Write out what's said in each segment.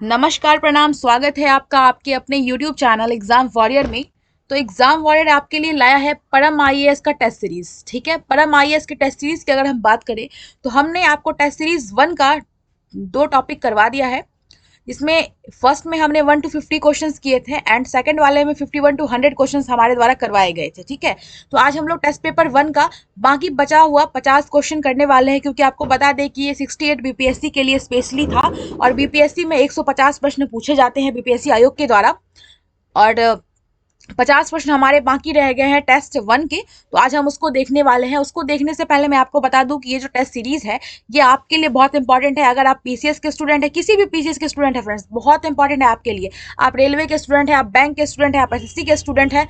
नमस्कार, प्रणाम, स्वागत है आपका आपके अपने YouTube चैनल एग्जाम वॉरियर में। तो एग्जाम वॉरियर आपके लिए लाया है परम आईएएस का टेस्ट सीरीज। ठीक है, परम आईएएस के टेस्ट सीरीज की अगर हम बात करें तो हमने आपको टेस्ट सीरीज 1 का 2 टॉपिक करवा दिया है। इसमें फर्स्ट में हमने 1 to 50 क्वेश्चंस किए थे एंड सेकंड वाले में 51 to 100 क्वेश्चंस हमारे द्वारा करवाए गए थे। ठीक है, तो आज हम लोग टेस्ट पेपर 1 का बाकी बचा हुआ 50 क्वेश्चन करने वाले हैं, क्योंकि आपको बता दें कि ये 68 बीपीएससी के लिए स्पेशली था और बीपीएससी में 150 प्रश्न पूछे जाते हैं बीपीएससी आयोग के द्वारा, और 50 प्रश्न हमारे बाकी रह गए हैं टेस्ट 1 के। तो आज हम उसको देखने वाले हैं। उसको देखने से पहले मैं आपको बता दूं कि ये जो टेस्ट सीरीज है ये आपके लिए बहुत इंपॉर्टेंट है। अगर आप पीसीएस के स्टूडेंट है, किसी भी पीसीएस के स्टूडेंट है फ्रेंड्स, बहुत इंपॉर्टेंट है आपके लिए। आप रेलवे के स्टूडेंट है, आप बैंक के स्टूडेंट है, आप एसएससी के स्टूडेंट है,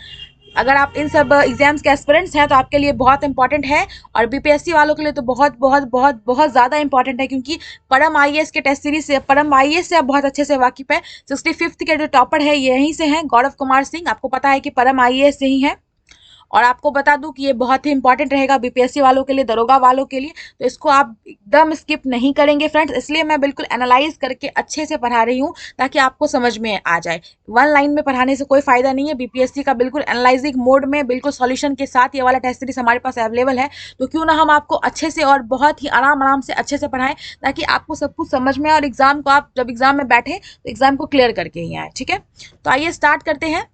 अगर आप इन सब एग्जाम्स के एस्पिरेंट्स हैं तो आपके लिए बहुत इंपॉर्टेंट है। और बीपीएससी वालों के लिए तो बहुत बहुत बहुत बहुत ज़्यादा इंपॉर्टेंट है, क्योंकि परम आईएएस के टेस्ट सीरीज से, परम आईएएस से आप बहुत अच्छे से वाकिफ है। 65th के जो टॉपर है ये यहीं से हैं, गौरव कुमार सिंह। आपको पता है कि परम आईएएस से ही है। और आपको बता दूं कि ये बहुत ही इंपॉर्टेंट रहेगा बीपीएससी वालों के लिए, दरोगा वालों के लिए। तो इसको आप एकदम स्किप नहीं करेंगे फ्रेंड्स, इसलिए मैं बिल्कुल एनालाइज करके अच्छे से पढ़ा रही हूँ ताकि आपको समझ में आ जाए। वन लाइन में पढ़ाने से कोई फायदा नहीं है। बीपीएससी का बिल्कुल एनालाइजिंग मोड में, बिल्कुल सॉल्यूशन के साथ ये वाला टेस्ट सीरीज हमारे पास अवेलेबल है। तो क्यों ना हम आपको अच्छे से और बहुत ही आराम से अच्छे से पढ़ाएं, ताकि आपको सब कुछ समझ में आए और एग्जाम को, आप जब एग्जाम में बैठे तो एग्जाम को क्लियर करके ही आए। ठीक है, तो आइए स्टार्ट करते हैं।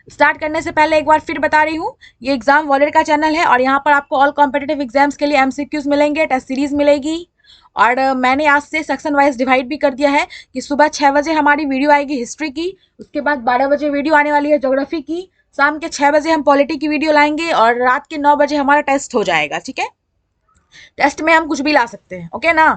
स्टार्ट करने से पहले एक बार फिर बता रही हूँ, ये एग्जाम वॉरियर का चैनल है और यहाँ पर आपको ऑल कॉम्पिटिटिव एग्जाम्स के लिए एमसीक्यूज मिलेंगे, टेस्ट सीरीज मिलेगी। और मैंने आज से सेक्शन वाइज डिवाइड भी कर दिया है कि सुबह 6 बजे हमारी वीडियो आएगी हिस्ट्री की, उसके बाद 12 बजे वीडियो आने वाली है ज्योग्राफी की, शाम के 6 बजे हम पॉलिटी की वीडियो लाएंगे और रात के 9 बजे हमारा टेस्ट हो जाएगा। ठीक है, टेस्ट में हम कुछ भी ला सकते हैं, ओके ना।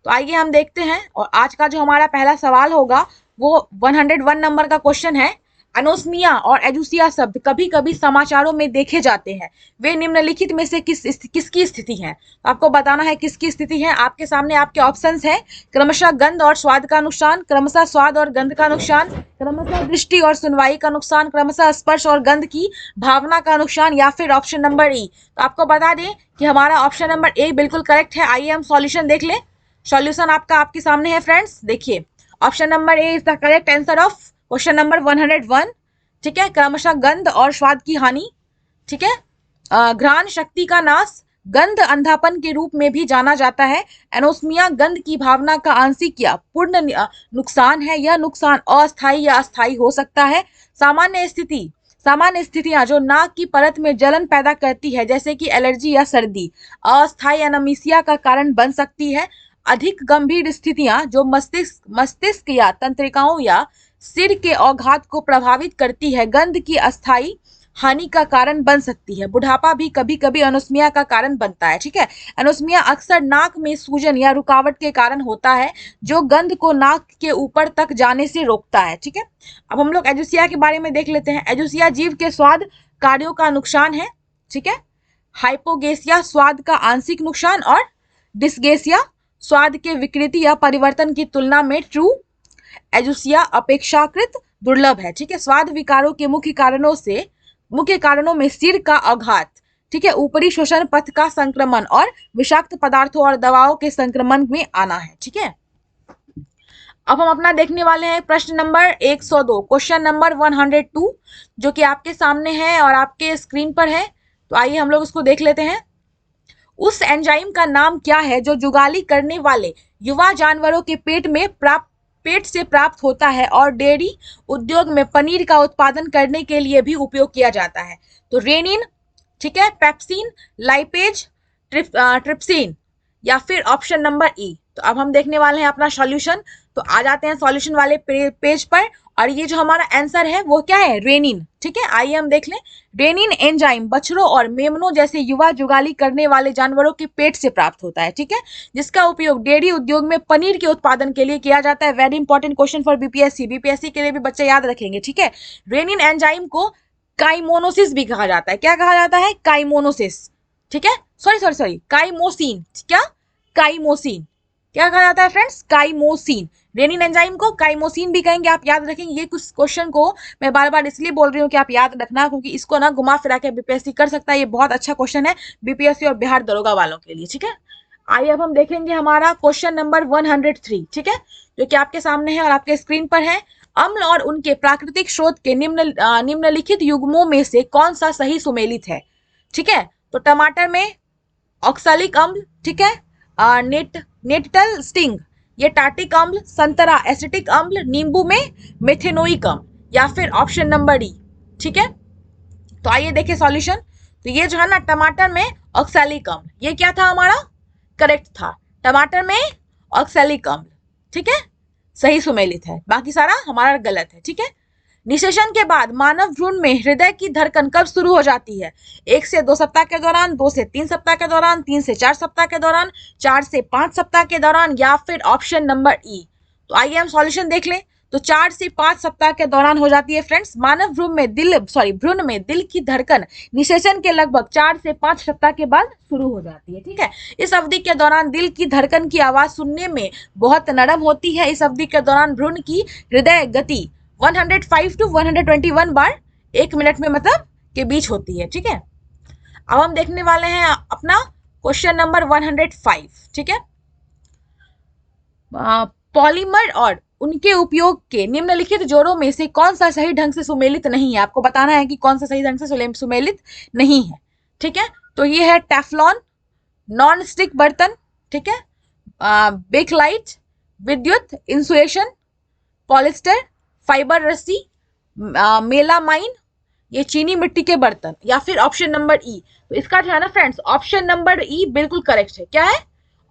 तो आइए हम देखते हैं। और आज का जो हमारा पहला सवाल होगा वो 101 नंबर का क्वेश्चन है। एनोस्मिया और एजुसिया शब्द कभी कभी समाचारों में देखे जाते हैं, वे निम्नलिखित में से किसकी स्थिति है। तो आपको बताना है किसकी स्थिति है। आपके सामने आपके ऑप्शंस हैं, क्रमशः गंध और स्वाद का नुकसान, क्रमशः स्वाद और गंध का नुकसान, क्रमशः दृष्टि और सुनवाई का नुकसान, क्रमशः स्पर्श और गंध की भावना का नुकसान, या फिर ऑप्शन नंबर ई। तो आपको बता दें कि हमारा ऑप्शन नंबर ए बिल्कुल करेक्ट है। आइए हम सॉल्यूशन देख लें। सॉल्यूशन आपका आपके सामने है फ्रेंड्स, देखिए option number A is the correct answer of question number 101। ठीक है, क्रमशः गंध और स्वाद की हानि। ठीक है, घ्राण शक्ति का नाश, गंध अंधापन के रूप में भी जाना जाता है। एनोस्मिया गंध की भावना का आंशिक या पूर्ण नुकसान है। यह नुकसान अस्थायी या अस्थायी हो सकता है। सामान्य स्थितियां जो नाक की परत में जलन पैदा करती है, जैसे कि एलर्जी या सर्दी, अस्थायी एनीमिया का कारण बन सकती है। अधिक गंभीर स्थितियां जो मस्तिष्क या तंत्रिकाओं या सिर के औघात को प्रभावित करती है, गंध की अस्थायी हानि का कारण बन सकती है। बुढ़ापा भी कभी कभी एनोस्मिया का कारण बनता है। ठीक है, एनोस्मिया अक्सर नाक में सूजन या रुकावट के कारण होता है, जो गंध को नाक के ऊपर तक जाने से रोकता है। ठीक है, अब हम लोग एजुसिया के बारे में देख लेते हैं। एजुसिया जीव के स्वाद कार्यों का नुकसान है। ठीक है, हाइपोगेसिया स्वाद का आंशिक नुकसान, और डिस्गेसिया स्वाद के विकृति या परिवर्तन की तुलना में ट्रू एजुसिया अपेक्षाकृत दुर्लभ है। ठीक है, स्वाद विकारों के मुख्य कारणों में सिर का आघात, ठीक है, ऊपरी श्वसन पथ का संक्रमण और विषाक्त पदार्थों और दवाओं के संक्रमण में आना है। ठीक है, अब हम अपना देखने वाले हैं प्रश्न नंबर 102, क्वेश्चन नंबर 102, जो कि आपके सामने है और आपके स्क्रीन पर है। तो आइए हम लोग उसको देख लेते हैं। उस एंजाइम का नाम क्या है जो जुगाली करने वाले युवा जानवरों के पेट से प्राप्त होता है और डेयरी उद्योग में पनीर का उत्पादन करने के लिए भी उपयोग किया जाता है। तो रेनिन, ठीक है, पेप्सिन, लाइपेज, ट्रिप्सिन, या फिर ऑप्शन नंबर ई। तो अब हम देखने वाले हैं अपना सॉल्यूशन। तो आ जाते हैं सॉल्यूशन वाले पेज पर, और ये जो हमारा आंसर है वो क्या है, रेनिन। ठीक है, आइए हम देख लें। रेनिन एंजाइम बछड़ों और मेमनों जैसे युवा जुगाली करने वाले जानवरों के पेट से प्राप्त होता है। ठीक है, जिसका उपयोग डेयरी उद्योग में पनीर के उत्पादन के लिए किया जाता है। Very important question for BPSC के लिए भी बच्चे याद रखेंगे। ठीक है, रेनिन एंजाइम को काइमोनोसिस भी कहा जाता है। क्या कहा जाता है, काइमोनोसिस। ठीक है, सॉरी काइमोसिन। क्या, काइमोसिन। क्या कहा जाता है फ्रेंड्स, काइमोसिन। रेनिन एंजाइम को काइमोसिन भी कहेंगे, आप याद रखेंगे। ये कुछ क्वेश्चन को मैं बार बार इसलिए बोल रही हूँ कि आप याद रखना, क्योंकि इसको ना घुमा फिरा के बीपीएससी कर सकता है। ये बहुत अच्छा क्वेश्चन है बीपीएससी और बिहार दरोगा वालों के लिए। ठीक है, आइए अब हम देखेंगे हमारा क्वेश्चन नंबर 103, ठीक है, जो कि आपके सामने है और आपके स्क्रीन पर है। अम्ल और उनके प्राकृतिक स्रोत के निम्नलिखित युग्मों में से कौन सा सही सुमेलित है? ठीक है, तो टमाटर में ऑक्सैलिक अम्ल, ठीक है, नेटल स्टिंग ये टार्टिक अम्ल, संतरा एसिटिक अम्ल, नींबू में मेथेनोइक अम्ल, या फिर ऑप्शन नंबर डी। ठीक है, तो आइए देखिए सॉल्यूशन। तो ये जो है ना टमाटर में ऑक्सैलिक अम्ल, ये क्या था हमारा? करेक्ट था, टमाटर में ऑक्सैलिक अम्ल, ठीक है, सही सुमेलित है, बाकी सारा हमारा गलत है। ठीक है, निषेचन के बाद मानव भ्रूण में हृदय की धड़कन कब शुरू हो जाती है? 1 से 2 सप्ताह के दौरान, 2 से 3 सप्ताह के दौरान, 3 से 4 सप्ताह के दौरान, 4 से 5 सप्ताह के दौरान, या फिर ऑप्शन नंबर ई। तो आइए हम सॉल्यूशन देख लें। तो 4 से 5 सप्ताह के दौरान हो जाती है फ्रेंड्स। मानव भ्रूण में दिल की धड़कन निषेचन के लगभग 4 से 5 सप्ताह के बाद शुरू हो जाती है। ठीक है, इस अवधि के दौरान दिल की धड़कन की आवाज सुनने में बहुत नरम होती है। इस अवधि के दौरान भ्रूण की हृदय गति 105 टू 121 बार 1 मिनट में मतलब के बीच होती है। ठीक है, अब हम देखने वाले हैं अपना क्वेश्चन नंबर 105। ठीक है, पॉलीमर और उनके उपयोग के निम्नलिखित जोड़ों में से कौन सा सही ढंग से सुमेलित नहीं है? आपको बताना है कि कौन सा सही ढंग से सुमेलित नहीं है। ठीक है, तो ये है टेफ्लॉन, नॉन स्टिक बर्तन, ठीक है, बेकलाइट, विद्युत इंसुलेशन, पॉलिस्टर, फाइबर रस्सी, मेलामाइन, ये चीनी मिट्टी के बर्तन, या फिर ऑप्शन नंबर ई। तो इसका जो है ना फ्रेंड्स, ऑप्शन नंबर ई बिल्कुल करेक्ट है। क्या है?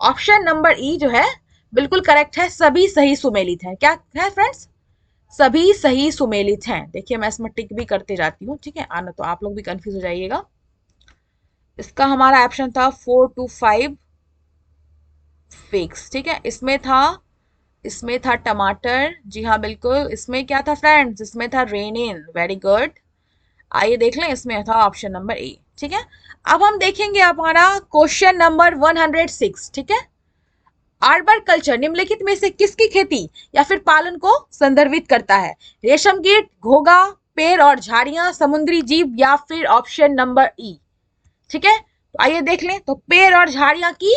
ऑप्शन नंबर ई जो है बिल्कुल करेक्ट है, सभी सही सुमेलित है। क्या है फ्रेंड्स? सभी सही सुमेलित हैं। देखिए मैं इसमें टिक भी करते जाती हूँ, ठीक है, आना तो आप लोग भी कंफ्यूज हो जाइएगा। इसका हमारा ऑप्शन था 4 to 5 फिक्स। ठीक है, इसमें था टमाटर, जी हाँ बिल्कुल। इसमें क्या था फ्रेंड्स? इसमें था रेनिन, वेरी गुड। आइए देख लें, इसमें था ऑप्शन नंबर ए। ठीक है, अब हम देखेंगे हमारा क्वेश्चन नंबर 106। ठीक है, आर्बर कल्चर निम्नलिखित में से किसकी खेती या फिर पालन को संदर्भित करता है? रेशम कीट, घोगा, पेड़ और झाड़ियां, समुद्री जीव, या फिर ऑप्शन नंबर ई। ठीक है, तो आइए देख लें। तो पेड़ और झाड़ियां की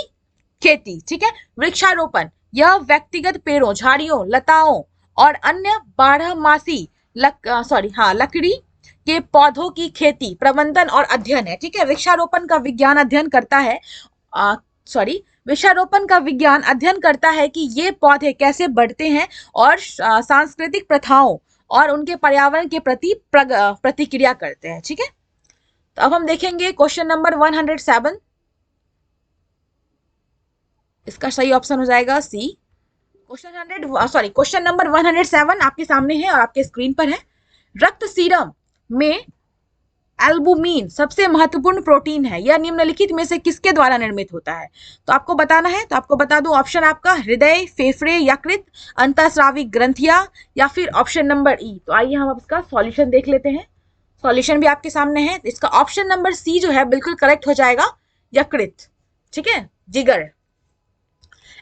खेती, ठीक है। वृक्षारोपण, यह व्यक्तिगत पेड़ों, झाड़ियों, लताओं और अन्य बारहमासी लकड़ी के पौधों की खेती, प्रबंधन और अध्ययन है। ठीक है, वृक्षारोपण का विज्ञान अध्ययन करता है वृक्षारोपण का विज्ञान अध्ययन करता है कि ये पौधे कैसे बढ़ते हैं और सांस्कृतिक प्रथाओं और उनके पर्यावरण के प्रति प्रतिक्रिया करते हैं। ठीक है, तो अब हम देखेंगे क्वेश्चन नंबर 107। इसका सही ऑप्शन हो जाएगा सी। क्वेश्चन नंबर 107 आपके सामने है और आपके स्क्रीन पर है। रक्त सीरम में एल्बुमिन सबसे महत्वपूर्ण प्रोटीन है, यह निम्नलिखित में से किसके द्वारा निर्मित होता है? तो आपको बताना है। तो आपको बता दूं, ऑप्शन आपका हृदय, फेफड़े, यकृत, अंतःस्रावी ग्रंथियां, या फिर ऑप्शन नंबर ई। तो आइए हम अब इसका सॉल्यूशन देख लेते हैं। सॉल्यूशन भी आपके सामने है। इसका ऑप्शन नंबर सी जो है बिल्कुल करेक्ट हो जाएगा, यकृत। ठीक है, जिगर।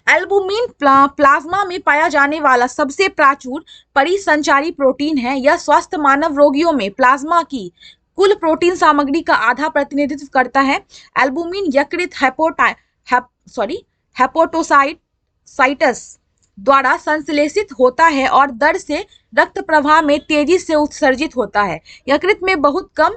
एल्बुमिन प्लाज्मा में पाया जाने वाला सबसे प्राचुर परिसंचारी प्रोटीन है। यह स्वस्थ मानव रोगियों में प्लाज्मा की कुल प्रोटीन सामग्री का आधा प्रतिनिधित्व करता है। एल्बुमिन यकृत हेपोटोसाइटस द्वारा संश्लेषित होता है और दर से रक्त प्रवाह में तेजी से उत्सर्जित होता है। यकृत में बहुत कम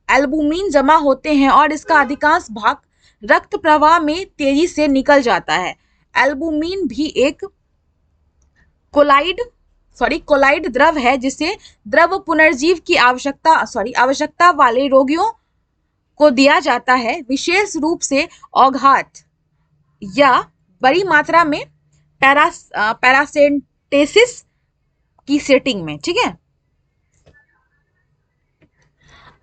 एल्बुमिन जमा होते हैं और इसका अधिकांश भाग रक्त प्रवाह में तेजी से निकल जाता है। एल्बुमिन भी एक कोलाइड द्रव है जिसे द्रव पुनर्जीव की आवश्यकता वाले रोगियों को दिया जाता है, विशेष रूप से औघात या बड़ी मात्रा में पैरासेंटेसिस की सेटिंग में। ठीक है,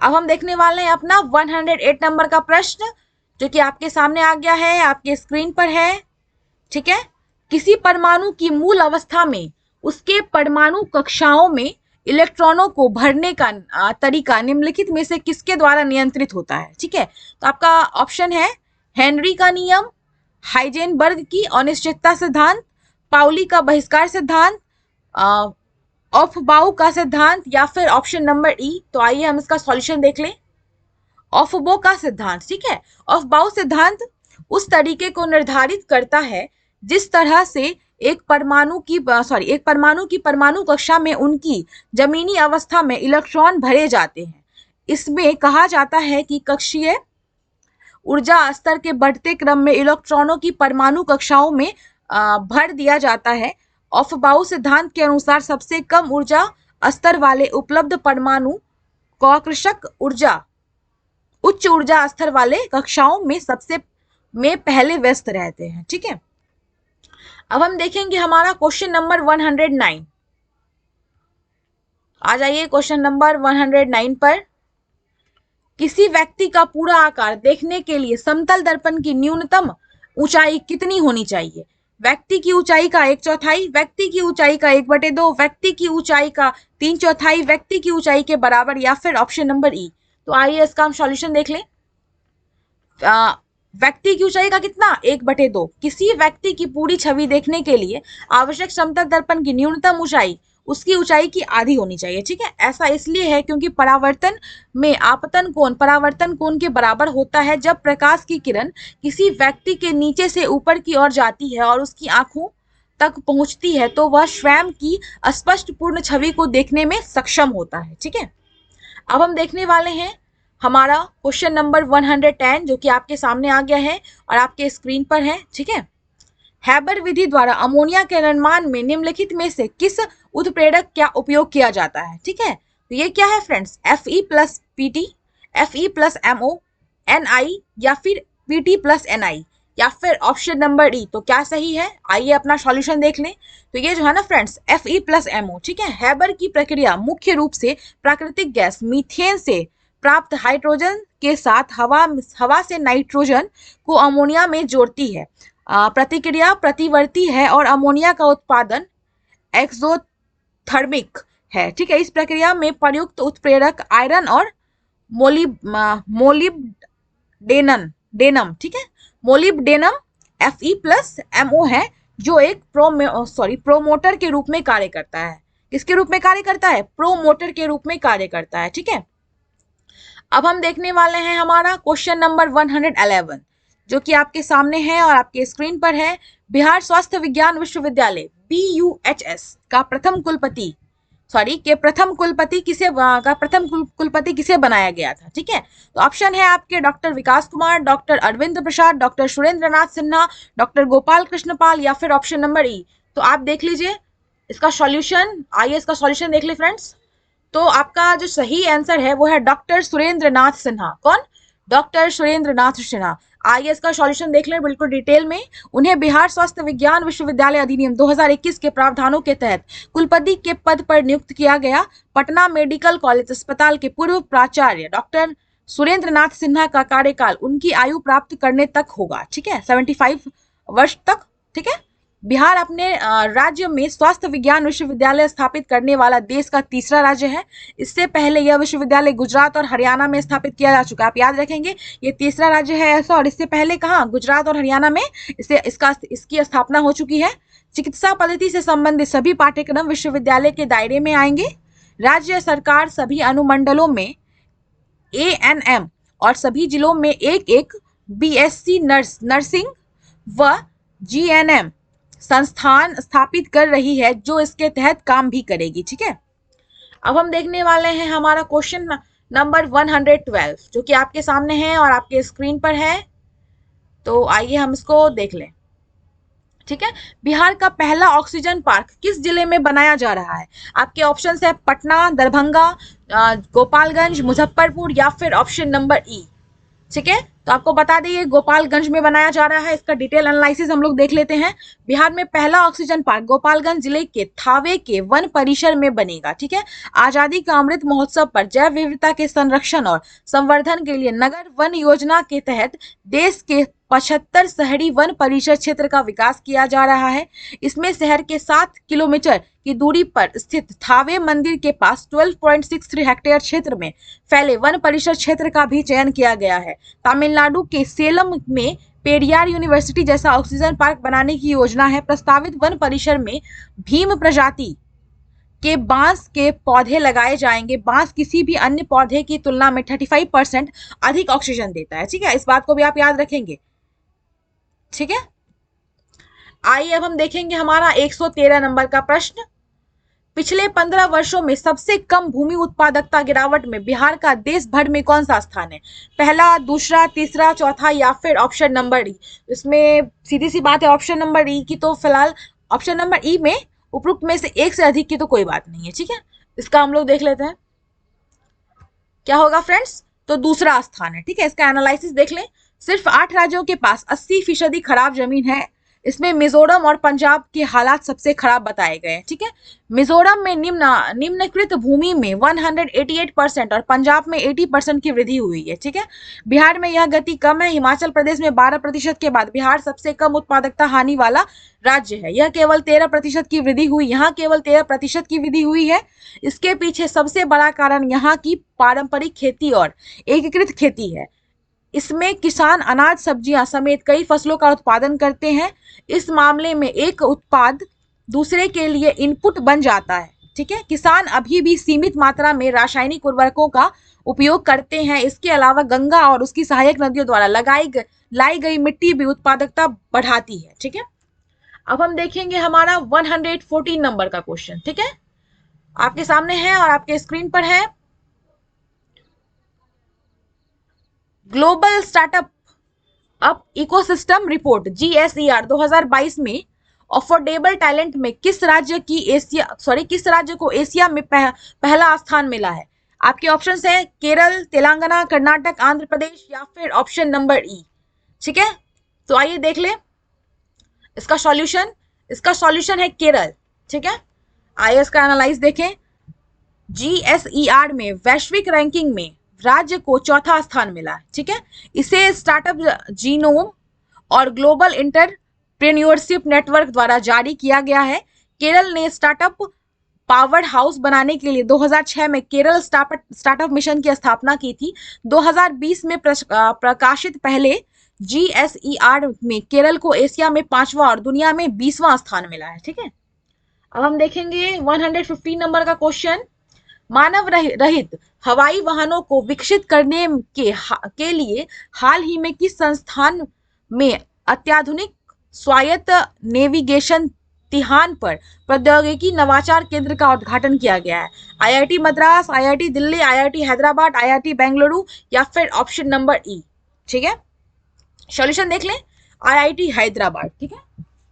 अब हम देखने वाले हैं अपना 108 नंबर का प्रश्न, जो कि आपके सामने आ गया है, आपके स्क्रीन पर है। ठीक है, किसी परमाणु की मूल अवस्था में उसके परमाणु कक्षाओं में इलेक्ट्रॉनों को भरने का तरीका निम्नलिखित में से किसके द्वारा नियंत्रित होता है? ठीक है, तो आपका ऑप्शन है हेनरी का नियम, हाइजेनबर्ग की अनिश्चितता सिद्धांत, पाउली का बहिष्कार सिद्धांत, ऑफबाउ का सिद्धांत, या फिर ऑप्शन नंबर ई। तो आइए हम इसका सॉल्यूशन देख लें। ऑफबो का सिद्धांत। ठीक है, ऑफबाउ सिद्धांत उस तरीके को निर्धारित करता है जिस तरह से एक परमाणु की परमाणु कक्षा में उनकी जमीनी अवस्था में इलेक्ट्रॉन भरे जाते हैं। इसमें कहा जाता है कि कक्षीय ऊर्जा स्तर के बढ़ते क्रम में इलेक्ट्रॉनों की परमाणु कक्षाओं में भर दिया जाता है। ऑफबाउ सिद्धांत के अनुसार सबसे कम ऊर्जा स्तर वाले उपलब्ध परमाणु कक्षक उच्च ऊर्जा स्तर वाले कक्षाओं में पहले व्यस्त रहते हैं। ठीक है, अब हम देखेंगे हमारा क्वेश्चन नंबर 109। आ जाइए क्वेश्चन नंबर 109 पर। किसी व्यक्ति का पूरा आकार देखने के लिए समतल दर्पण की न्यूनतम ऊंचाई कितनी होनी चाहिए? व्यक्ति की ऊंचाई का 1/4, व्यक्ति की ऊंचाई का 1/2, व्यक्ति की ऊंचाई का 3/4, व्यक्ति की ऊंचाई के बराबर, या फिर ऑप्शन नंबर ई। तो आइए इसका हम सॉल्यूशन देख लें। व्यक्ति की ऊंचाई का कितना? 1/2। किसी व्यक्ति की पूरी छवि देखने के लिए आवश्यक समतल दर्पण की न्यूनतम ऊंचाई उसकी ऊंचाई की आधी होनी चाहिए। ठीक है, ऐसा इसलिए है क्योंकि परावर्तन में आपतन कोण परावर्तन कोण के बराबर होता है जब प्रकाश की किरण किसी व्यक्ति के नीचे से ऊपर की ओर जाती है और उसकी आंखों तक पहुंचती है तो वह स्वयं की स्पष्ट पूर्ण छवि को देखने में सक्षम होता है। ठीक है, अब हम देखने वाले हैं हमारा क्वेश्चन नंबर 110 जो कि आपके सामने आ गया है और आपके स्क्रीन पर है। ठीक है, हैबर विधि द्वारा अमोनिया के निर्माण में निम्नलिखित में से किस उत्प्रेरक का उपयोग किया जाता है? ठीक है, तो ये क्या है फ्रेंड्स? Fe+Pt, Fe+MO, Ni या फिर Pt+Ni, या फिर ऑप्शन नंबर ई। तो क्या सही है? आइए अपना सॉल्यूशन देख लें। तो ये जो है ना फ्रेंड्स Fe+MO। ठीक है, हैबर की प्रक्रिया मुख्य रूप से प्राकृतिक गैस मीथेन से प्राप्त हाइड्रोजन के साथ हवा से नाइट्रोजन को अमोनिया में जोड़ती है। प्रतिक्रिया प्रतिवर्ती है और अमोनिया का उत्पादन एक्सोथर्मिक है। ठीक है, इस प्रक्रिया में प्रयुक्त उत्प्रेरक आयरन और मोलिब्डेनम, ठीक है, मोलिब्डेनम Fe+MO है जो एक प्रोमोटर के रूप में कार्य करता है। किसके रूप में कार्य करता है? प्रोमोटर के रूप में कार्य करता है। ठीक है, अब हम देखने वाले हैं हमारा क्वेश्चन नंबर 111 जो कि आपके सामने है और आपके स्क्रीन पर है। बिहार स्वास्थ्य विज्ञान विश्वविद्यालय BUHS का प्रथम कुलपति किसे बनाया गया था? ठीक है, तो ऑप्शन है आपके डॉक्टर विकास Kumar, doctor Arvind Prasad, doctor Surendra Nath Sinha, doctor Gopal Krishna पाल, या फिर ऑप्शन नंबर ई। तो आप देख लीजिए इसका सॉल्यूशन। आइए इसका सॉल्यूशन देख ले फ्रेंड्स। तो आपका जो सही आंसर है वो है डॉक्टर सुरेंद्र नाथ सिन्हा। कौन? डॉक्टर सुरेंद्र नाथ सिन्हा। आइए इसका सॉल्यूशन देख लें बिल्कुल डिटेल में। उन्हें बिहार स्वास्थ्य विज्ञान विश्वविद्यालय अधिनियम 2021 के प्रावधानों के तहत कुलपति के पद पर नियुक्त किया गया। पटना मेडिकल कॉलेज अस्पताल के पूर्व प्राचार्य डॉक्टर सुरेंद्र नाथ सिन्हा का कार्यकाल उनकी आयु प्राप्त करने तक होगा। ठीक है, 75 वर्ष तक। ठीक है, बिहार अपने राज्य में स्वास्थ्य विज्ञान विश्वविद्यालय स्थापित करने वाला देश का तीसरा राज्य है। इससे पहले यह विश्वविद्यालय गुजरात और हरियाणा में स्थापित किया जा चुका है। आप याद रखेंगे ये तीसरा राज्य है ऐसा, और इससे पहले कहाँ? गुजरात और हरियाणा में इसकी स्थापना हो चुकी है। चिकित्सा पद्धति से संबंधित सभी पाठ्यक्रम विश्वविद्यालय के दायरे में आएंगे। राज्य सरकार सभी अनुमंडलों में ANM और सभी जिलों में एक BSc नर्सिंग व GNM संस्थान स्थापित कर रही है जो इसके तहत काम भी करेगी। ठीक है, अब हम देखने वाले हैं हमारा क्वेश्चन नंबर 112 जो कि आपके सामने है और आपके स्क्रीन पर है। तो आइए हम इसको देख लें। ठीक है, बिहार का पहला ऑक्सीजन पार्क किस जिले में बनाया जा रहा है? आपके ऑप्शंस है पटना, दरभंगा, गोपालगंज, मुजफ्फरपुर, या फिर ऑप्शन नंबर ई। ठीक है, तो आपको बता दें ये गोपालगंज में बनाया जा रहा है। इसका डिटेल एनालिसिस हम लोग देख लेते हैं। बिहार में पहला ऑक्सीजन पार्क गोपालगंज जिले के थावे के वन परिसर में बनेगा। ठीक है, आजादी का अमृत महोत्सव पर जैव विविधता के संरक्षण और संवर्धन के लिए नगर वन योजना के तहत देश के 75 शहरी वन परिसर क्षेत्र का विकास किया जा रहा है। इसमें शहर के 7 किलोमीटर की दूरी पर स्थित थावे मंदिर के पास 12.63 हेक्टेयर क्षेत्र में फैले वन परिसर क्षेत्र का भी चयन किया गया है। तमिलनाडु के सेलम में पेरियार यूनिवर्सिटी जैसा ऑक्सीजन पार्क बनाने की योजना है। प्रस्तावित वन परिसर में भीम प्रजाति के बांस के पौधे लगाए जाएंगे। बांस किसी भी अन्य पौधे की तुलना में 35% अधिक ऑक्सीजन देता है। ठीक है, इस बात को भी आप याद रखेंगे। ठीक है। आइए अब हम देखेंगे हमारा 113 नंबर का प्रश्न। पिछले 15 वर्षों में सबसे कम भूमि उत्पादकता गिरावट में बिहार का देश भर में कौन सा स्थान है? पहला, दूसरा, तीसरा, चौथा या फिर ऑप्शन नंबर ई? इसमें सीधी सी बात है, ऑप्शन नंबर ई की तो फिलहाल ऑप्शन नंबर ई में उपरोक्त में से एक से अधिक की तो कोई बात नहीं है। ठीक है, इसका हम लोग देख लेते हैं क्या होगा फ्रेंड्स। तो दूसरा स्थान है। ठीक है, इसका एनालिसिस देख लें। सिर्फ 8 राज्यों के पास 80% खराब जमीन है। इसमें मिजोरम और पंजाब के हालात सबसे खराब बताए गए हैं। ठीक है, मिजोरम में निम्नकृत भूमि में 188% और पंजाब में 80% की वृद्धि हुई है। ठीक है, बिहार में यह गति कम है। हिमाचल प्रदेश में 12% के बाद बिहार सबसे कम उत्पादकता हानि वाला राज्य है। यह केवल 13% की वृद्धि हुई, यहाँ केवल 13% की वृद्धि हुई है। इसके पीछे सबसे बड़ा कारण यहाँ की पारंपरिक खेती और एकीकृत खेती है। इसमें किसान अनाज, सब्जियां समेत कई फसलों का उत्पादन करते हैं। इस मामले में एक उत्पाद दूसरे के लिए इनपुट बन जाता है। ठीक है, किसान अभी भी सीमित मात्रा में रासायनिक उर्वरकों का उपयोग करते हैं। इसके अलावा गंगा और उसकी सहायक नदियों द्वारा लाई गई मिट्टी भी उत्पादकता बढ़ाती है। ठीक है, अब हम देखेंगे हमारा 114 नंबर का क्वेश्चन। ठीक है, आपके सामने है और आपके स्क्रीन पर है। Global startup up ecosystem report GSER 2022 में अफोर्डेबल टैलेंट में किस राज्य को एशिया में पहला स्थान मिला है? आपके ऑप्शंस हैं केरल, तेलंगाना, कर्नाटक, आंध्र प्रदेश या फिर ऑप्शन नंबर ई। ठीक है, तो आइए देख लें इसका सॉल्यूशन। इसका सॉल्यूशन है केरल। ठीक है, आइए इसका एनालाइज देखें। GSER में वैश्विक रैंकिंग में राज्य को चौथा स्थान मिला है। ठीक है, इसे स्टार्टअप जीनोम और ग्लोबल एंटरप्रेन्योरशिप नेटवर्क द्वारा जारी किया गया है। केरल ने स्टार्टअप पावर हाउस बनाने के लिए 2006 में केरल स्टार्टअप मिशन की स्थापना की थी। 2020 में प्रकाशित पहले GSER में केरल को एशिया में 5वां और दुनिया में 20वां स्थान मिला है। ठीक है, अब हम देखेंगे 115 नंबर का क्वेश्चन। मानव रहित हवाई वाहनों को विकसित करने के लिए हाल ही में किस संस्थान में अत्याधुनिक स्वायत्त नेविगेशन तिहान पर प्रौद्योगिकी नवाचार केंद्र का उद्घाटन किया गया है? IIT Madras, IIT Delhi, IIT Hyderabad, IIT Bengaluru या फिर ऑप्शन नंबर ई? ठीक है, सॉल्यूशन देख लें। IIT हैदराबाद। ठीक है,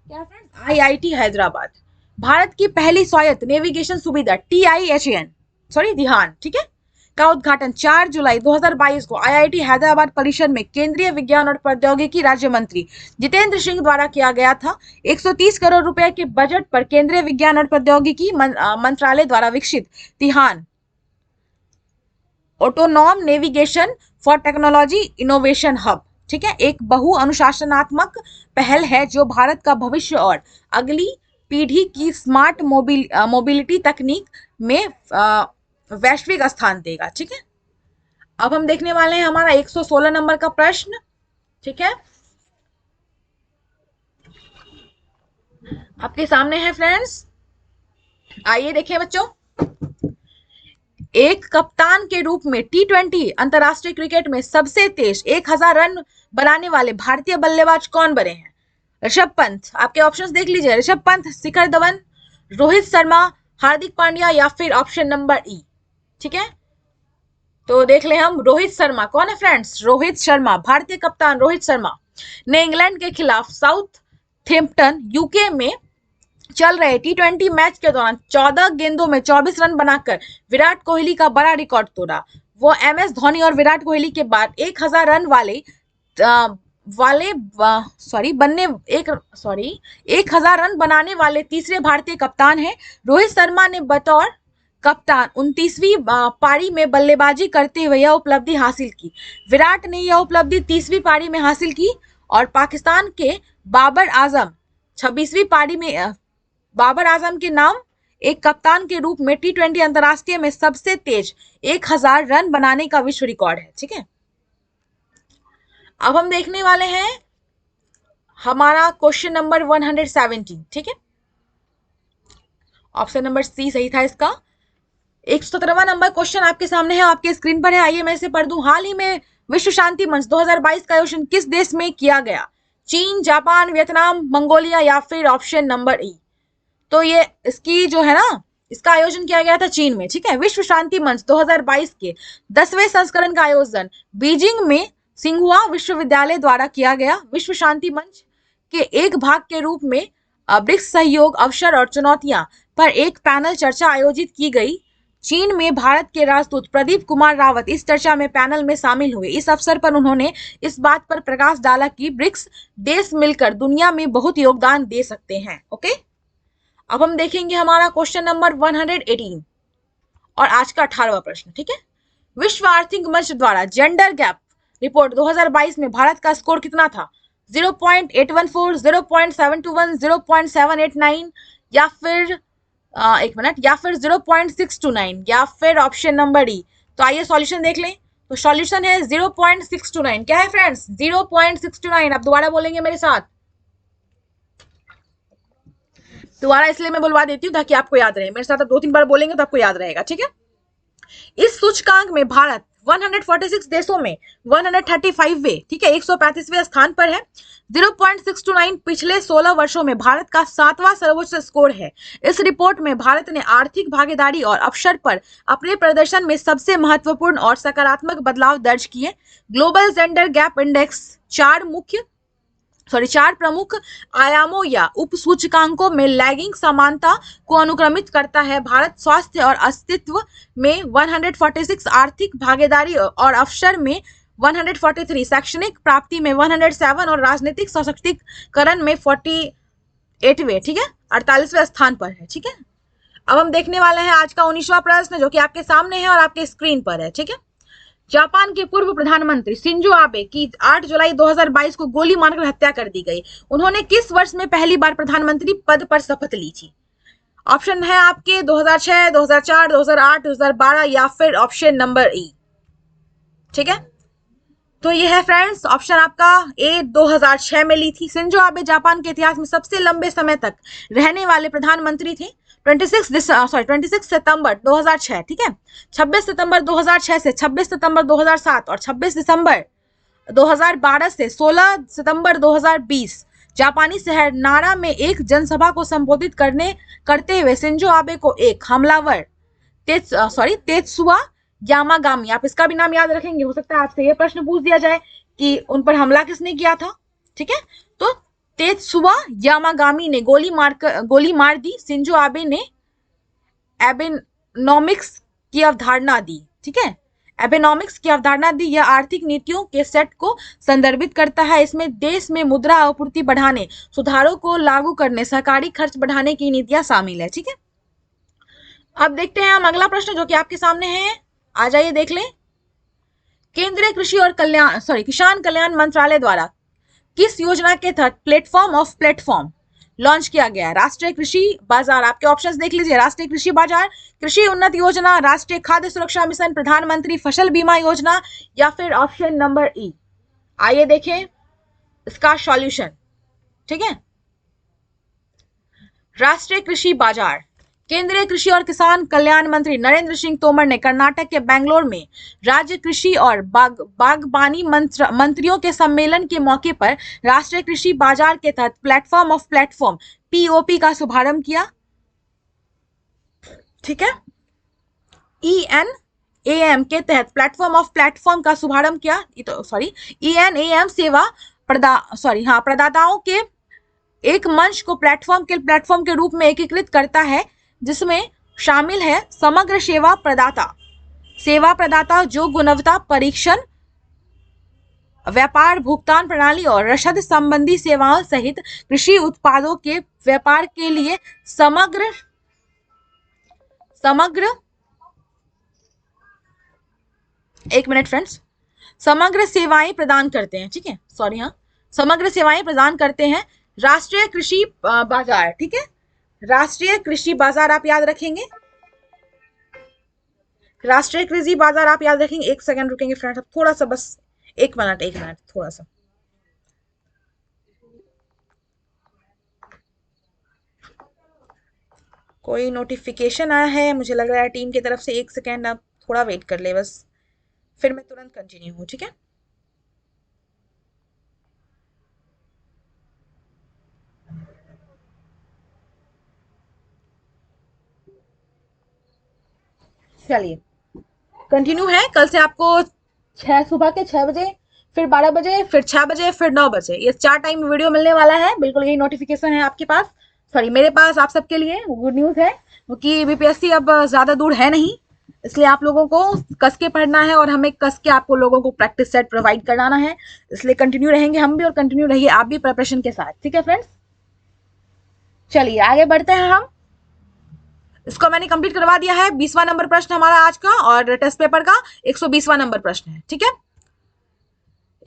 क्या फ्रेंड्स, IIT हैदराबाद भारत की पहली स्वायत्त नेविगेशन सुविधा तिहान, ठीक है, का उद्घाटन 4 जुलाई 2022 को IIT हैदराबाद परिसर में केंद्रीय विज्ञान और प्रौद्योगिकी राज्य मंत्री जितेंद्र सिंह द्वारा किया गया था। 130 करोड़ रुपए के बजट पर केंद्रीय विज्ञान और प्रौद्योगिकी मंत्रालय द्वारा विकसित TiHAN autonomous navigation for technology innovation hub, ठीक है, एक बहु अनुशासनात्मक पहल है जो भारत का भविष्य और अगली पीढ़ी की स्मार्ट मोबिलिटी तकनीक में वैश्विक स्थान देगा। ठीक है, अब हम देखने वाले हैं हमारा 116 नंबर का प्रश्न। ठीक है, आपके सामने है फ्रेंड्स, आइए देखिए बच्चों। एक कप्तान के रूप में T20 अंतरराष्ट्रीय क्रिकेट में सबसे तेज 1000 रन बनाने वाले भारतीय बल्लेबाज कौन बने हैं? ऋषभ पंत। आपके ऑप्शंस देख लीजिए, ऋषभ पंत, शिखर धवन, रोहित शर्मा, हार्दिक पांड्या या फिर ऑप्शन नंबर ई। ठीक है, तो देख ले हम रोहित शर्मा। कौन है फ्रेंड्स? रोहित शर्मा, भारतीय कप्तान रोहित शर्मा ने इंग्लैंड के खिलाफ साउथहैम्पटन यूके में चल रहे T20 मैच के दौरान 14 गेंदों में 24 रन बनाकर विराट कोहली का बड़ा रिकॉर्ड तोड़ा। वो MS धोनी और विराट कोहली के बाद 1000 रन 1000 रन बनाने वाले तीसरे भारतीय कप्तान हैं। रोहित शर्मा ने बतौर कप्तान 29वीं पारी में बल्लेबाजी करते हुए यह उपलब्धि हासिल की। विराट ने यह उपलब्धि 30वीं पारी में हासिल की और पाकिस्तान के बाबर आजम 26वीं पारी में बाबर आजम के नाम एक कप्तान के रूप में T20 अंतरराष्ट्रीय में सबसे तेज 1000 रन बनाने का विश्व रिकॉर्ड है। ठीक है, अब हम देखने वाले हैं हमारा क्वेश्चन नंबर 117। ठीक है, ऑप्शन नंबर सी सही था इसका। 117वां नंबर क्वेश्चन आपके सामने है, आपके स्क्रीन पर है। आइए मैं इसे पढ़ दूं। हाल ही में विश्व शांति मंच 2022 का आयोजन किस देश में किया गया? चीन, जापान, वियतनाम, मंगोलिया या फिर ऑप्शन नंबर ई। तो ये इसकी जो है ना, इसका आयोजन किया गया था चीन में, ठीक है। विश्व शांति मंच 2022 के 10वें संस्करण का आयोजन बीजिंग में सिंघुआ विश्वविद्यालय द्वारा किया गया। विश्व शांति मंच के एक भाग के रूप में ब्रिक्स सहयोग, अवसर और चुनौतियां पर एक पैनल चर्चा आयोजित की गई। चीन में भारत के राजदूत प्रदीप कुमार रावत इस चर्चा में पैनल में शामिल हुए। इस अवसर पर उन्होंने इस बात पर प्रकाश डाला कि ब्रिक्स देश मिलकर दुनिया में बहुत योगदान दे सकते हैं। ओके, अब हम देखेंगे हमारा क्वेश्चन नंबर 118 और आज का 18वां प्रश्न, ठीक है। विश्व आर्थिक मंच द्वारा जेंडर गैप रिपोर्ट 2022 में भारत का स्कोर कितना था? 0.814, 0.721, 0.789 या फिर एक मिनट, या फिर 0.629 या फिर ऑप्शन नंबर डी। तो आइए सॉल्यूशन देख लें। तो सॉल्यूशन है 0.629। क्या है फ्रेंड्स? 0.629। आप दोबारा बोलेंगे मेरे साथ। दोबारा इसलिए मैं बुलवा देती हूँ ताकि आपको याद रहे। मेरे साथ आप 2-3 बार बोलेंगे तो आपको याद रहेगा, ठीक है। इस सूचकांक में भारत 146 देशों में 135वें, ठीक है, 135वें स्थान पर है। 0.629 पिछले 16 वर्षों में भारत का 7वां सर्वोच्च स्कोर है। इस रिपोर्ट में भारत ने आर्थिक भागीदारी और अवसर पर अपने प्रदर्शन में सबसे महत्वपूर्ण और सकारात्मक बदलाव दर्ज किए। ग्लोबल जेंडर गैप इंडेक्स चार प्रमुख आयामों या उप सूचकांकों में लैगिंग समानता को अनुक्रमित करता है। भारत स्वास्थ्य और अस्तित्व में 146, आर्थिक भागीदारी और अवसर में 143, शैक्षणिक प्राप्ति में 107 और राजनीतिक सशक्तिकरण में 48वें, ठीक है, 48वें स्थान पर है, ठीक है। अब हम देखने वाले हैं आज का 19वां प्रश्न जो कि आपके सामने है और आपके स्क्रीन पर है, ठीक है। जापान के पूर्व प्रधानमंत्री शिंजो आबे की 8 जुलाई 2022 को गोली मारकर हत्या कर दी गई। उन्होंने किस वर्ष में पहली बार प्रधानमंत्री पद पर शपथ ली थी? ऑप्शन है आपके 2006, 2004, 2008, 2012 या फिर ऑप्शन नंबर ई, ठीक है। तो ये है फ्रेंड्स ऑप्शन आपका ए, 2006 में ली थी। शिंजो आबे जापान के इतिहास में सबसे लंबे समय तक रहने वाले प्रधानमंत्री थे। 26 सितंबर 2006, ठीक है। 26 सितंबर 2006 से 26 सितंबर 2007 और 26 दिसंबर 2012 से 16 सितंबर 2020 जापानी शहर नारा में एक जनसभा को संबोधित करते हुए शिंजो आबे को एक हमलावर तेत्सुआ यामागामी, आप इसका भी नाम याद रखेंगे, हो सकता है आपसे ये प्रश्न पूछ दिया जाए कि उन पर हमला किसने किया था, ठीक है। तो तेत्सुआ यामागामी ने गोली मार दी। शिंजो आबे ने एबेनॉमिक्स की अवधारणा दी, ठीक है, एबेनॉमिक्स की अवधारणा दी। यह आर्थिक नीतियों के सेट को संदर्भित करता है। इसमें देश में मुद्रा आपूर्ति बढ़ाने, सुधारों को लागू करने, सरकारी खर्च बढ़ाने की नीतियां शामिल है, ठीक है। अब देखते हैं हम अगला प्रश्न जो कि आपके सामने है। आ जाइए देख लें। केंद्रीय कृषि और किसान कल्याण मंत्रालय द्वारा किस योजना के तहत प्लेटफॉर्म लॉन्च किया गया? राष्ट्रीय कृषि बाजार, आपके ऑप्शंस देख लीजिए। राष्ट्रीय कृषि बाजार, कृषि उन्नत योजना, राष्ट्रीय खाद्य सुरक्षा मिशन, प्रधानमंत्री फसल बीमा योजना या फिर ऑप्शन नंबर ई। आइए देखें इसका सॉल्यूशन, ठीक है। राष्ट्रीय कृषि बाजार, केंद्रीय कृषि और किसान कल्याण मंत्री नरेंद्र सिंह तोमर ने कर्नाटक के बेंगलोर में राज्य कृषि और बागबानी मंत्रियों के सम्मेलन के मौके पर राष्ट्रीय कृषि बाजार के तहत प्लेटफॉर्म पीओपी का शुभारंभ किया, ठीक है। ENAM के तहत प्लेटफॉर्म का शुभारंभ किया। ENAM सेवा प्रदाताओं के एक मंच को प्लेटफॉर्म के रूप में एकीकृत करता है, जिसमें शामिल है समग्र सेवा प्रदाता जो गुणवत्ता परीक्षण, व्यापार भुगतान प्रणाली और रसद संबंधी सेवाओं सहित कृषि उत्पादों के व्यापार के लिए समग्र एक मिनट फ्रेंड्स, समग्र सेवाएं प्रदान करते हैं, ठीक है। समग्र सेवाएं प्रदान करते हैं। राष्ट्रीय कृषि बाजार, ठीक है, राष्ट्रीय कृषि बाजार आप याद रखेंगे। राष्ट्रीय कृषि बाजार आप याद रखेंगे। एक सेकंड रुकेंगे फ्रेंड्स, थोड़ा सा, बस एक मिनट थोड़ा सा। कोई नोटिफिकेशन आया है मुझे लग रहा है टीम की तरफ से। एक सेकंड, आप थोड़ा वेट कर ले बस, फिर मैं तुरंत कंटिन्यू हूँ, ठीक है। चलिए कंटिन्यू है। कल से आपको सुबह के 6 बजे, फिर 12 बजे, फिर 6 बजे, फिर 9 बजे, ये 4 टाइम वीडियो मिलने वाला है। बिल्कुल यही नोटिफिकेशन है आपके पास, सॉरी मेरे पास, आप सबके लिए गुड न्यूज़ है, क्योंकि बीपीएससी अब ज़्यादा दूर है नहीं, इसलिए आप लोगों को कस के पढ़ना है और हमें कस के आपको लोगों को प्रैक्टिस सेट प्रोवाइड कराना है। इसलिए कंटिन्यू रहेंगे हम भी और कंटिन्यू रहिए आप भी प्रिपरेशन के साथ, ठीक है फ्रेंड्स। चलिए आगे बढ़ते हैं हम। इसको मैंने कंप्लीट करवा दिया है। 20वां नंबर प्रश्न हमारा आज का और टेस्ट पेपर का 120वां नंबर प्रश्न है, ठीक है।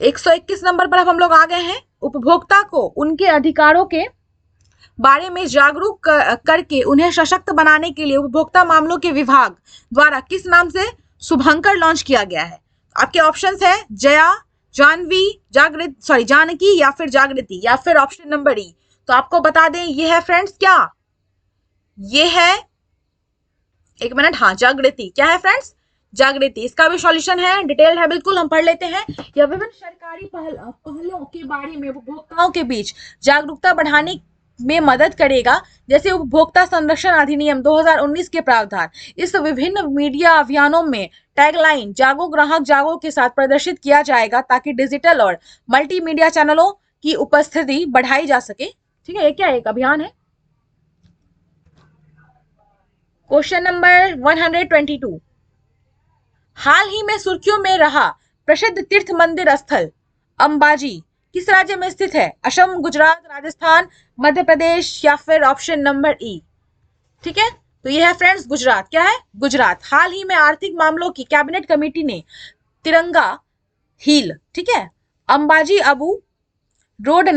121 नंबर पर अब हम लोग आ गए हैं। उपभोक्ता को उनके अधिकारों के बारे में जागरूक करके उन्हें सशक्त बनाने के लिए उपभोक्ता मामलों के विभाग द्वारा किस नाम से शुभंकर लॉन्च किया गया है। आपके ऑप्शंस है जया, जानवी, जानकी या फिर जागृति या फिर ऑप्शन नंबर ई। तो आपको बता दें ये है फ्रेंड्स, क्या ये है, एक मिनट, हाँ जागृति। क्या है फ्रेंड्स? जागृति। इसका भी सॉल्यूशन है, डिटेल्ड है, बिल्कुल हम पढ़ लेते हैं। यह विभिन्न सरकारी पहलों के बारे में उपभोक्ताओं के बीच जागरूकता बढ़ाने में मदद करेगा, जैसे उपभोक्ता संरक्षण अधिनियम 2019 के प्रावधान। इस विभिन्न मीडिया अभियानों में टैगलाइन जागो ग्राहक जागो के साथ प्रदर्शित किया जाएगा, ताकि डिजिटल और मल्टीमीडिया चैनलों की उपस्थिति बढ़ाई जा सके, ठीक है। ये क्या एक अभियान है। क्वेश्चन नंबर 122, हाल ही में सुर्खियों में रहा प्रसिद्ध तीर्थ मंदिर स्थल अंबाजी किस राज्य में स्थित है? असम, गुजरात, राजस्थान, मध्य प्रदेश या फिर ऑप्शन नंबर ई, ठीक है। तो ये है फ्रेंड्स गुजरात। क्या है? गुजरात। हाल ही में आर्थिक मामलों की कैबिनेट कमेटी ने तिरंगा हिल, ठीक है, अंबाजी अबू रोड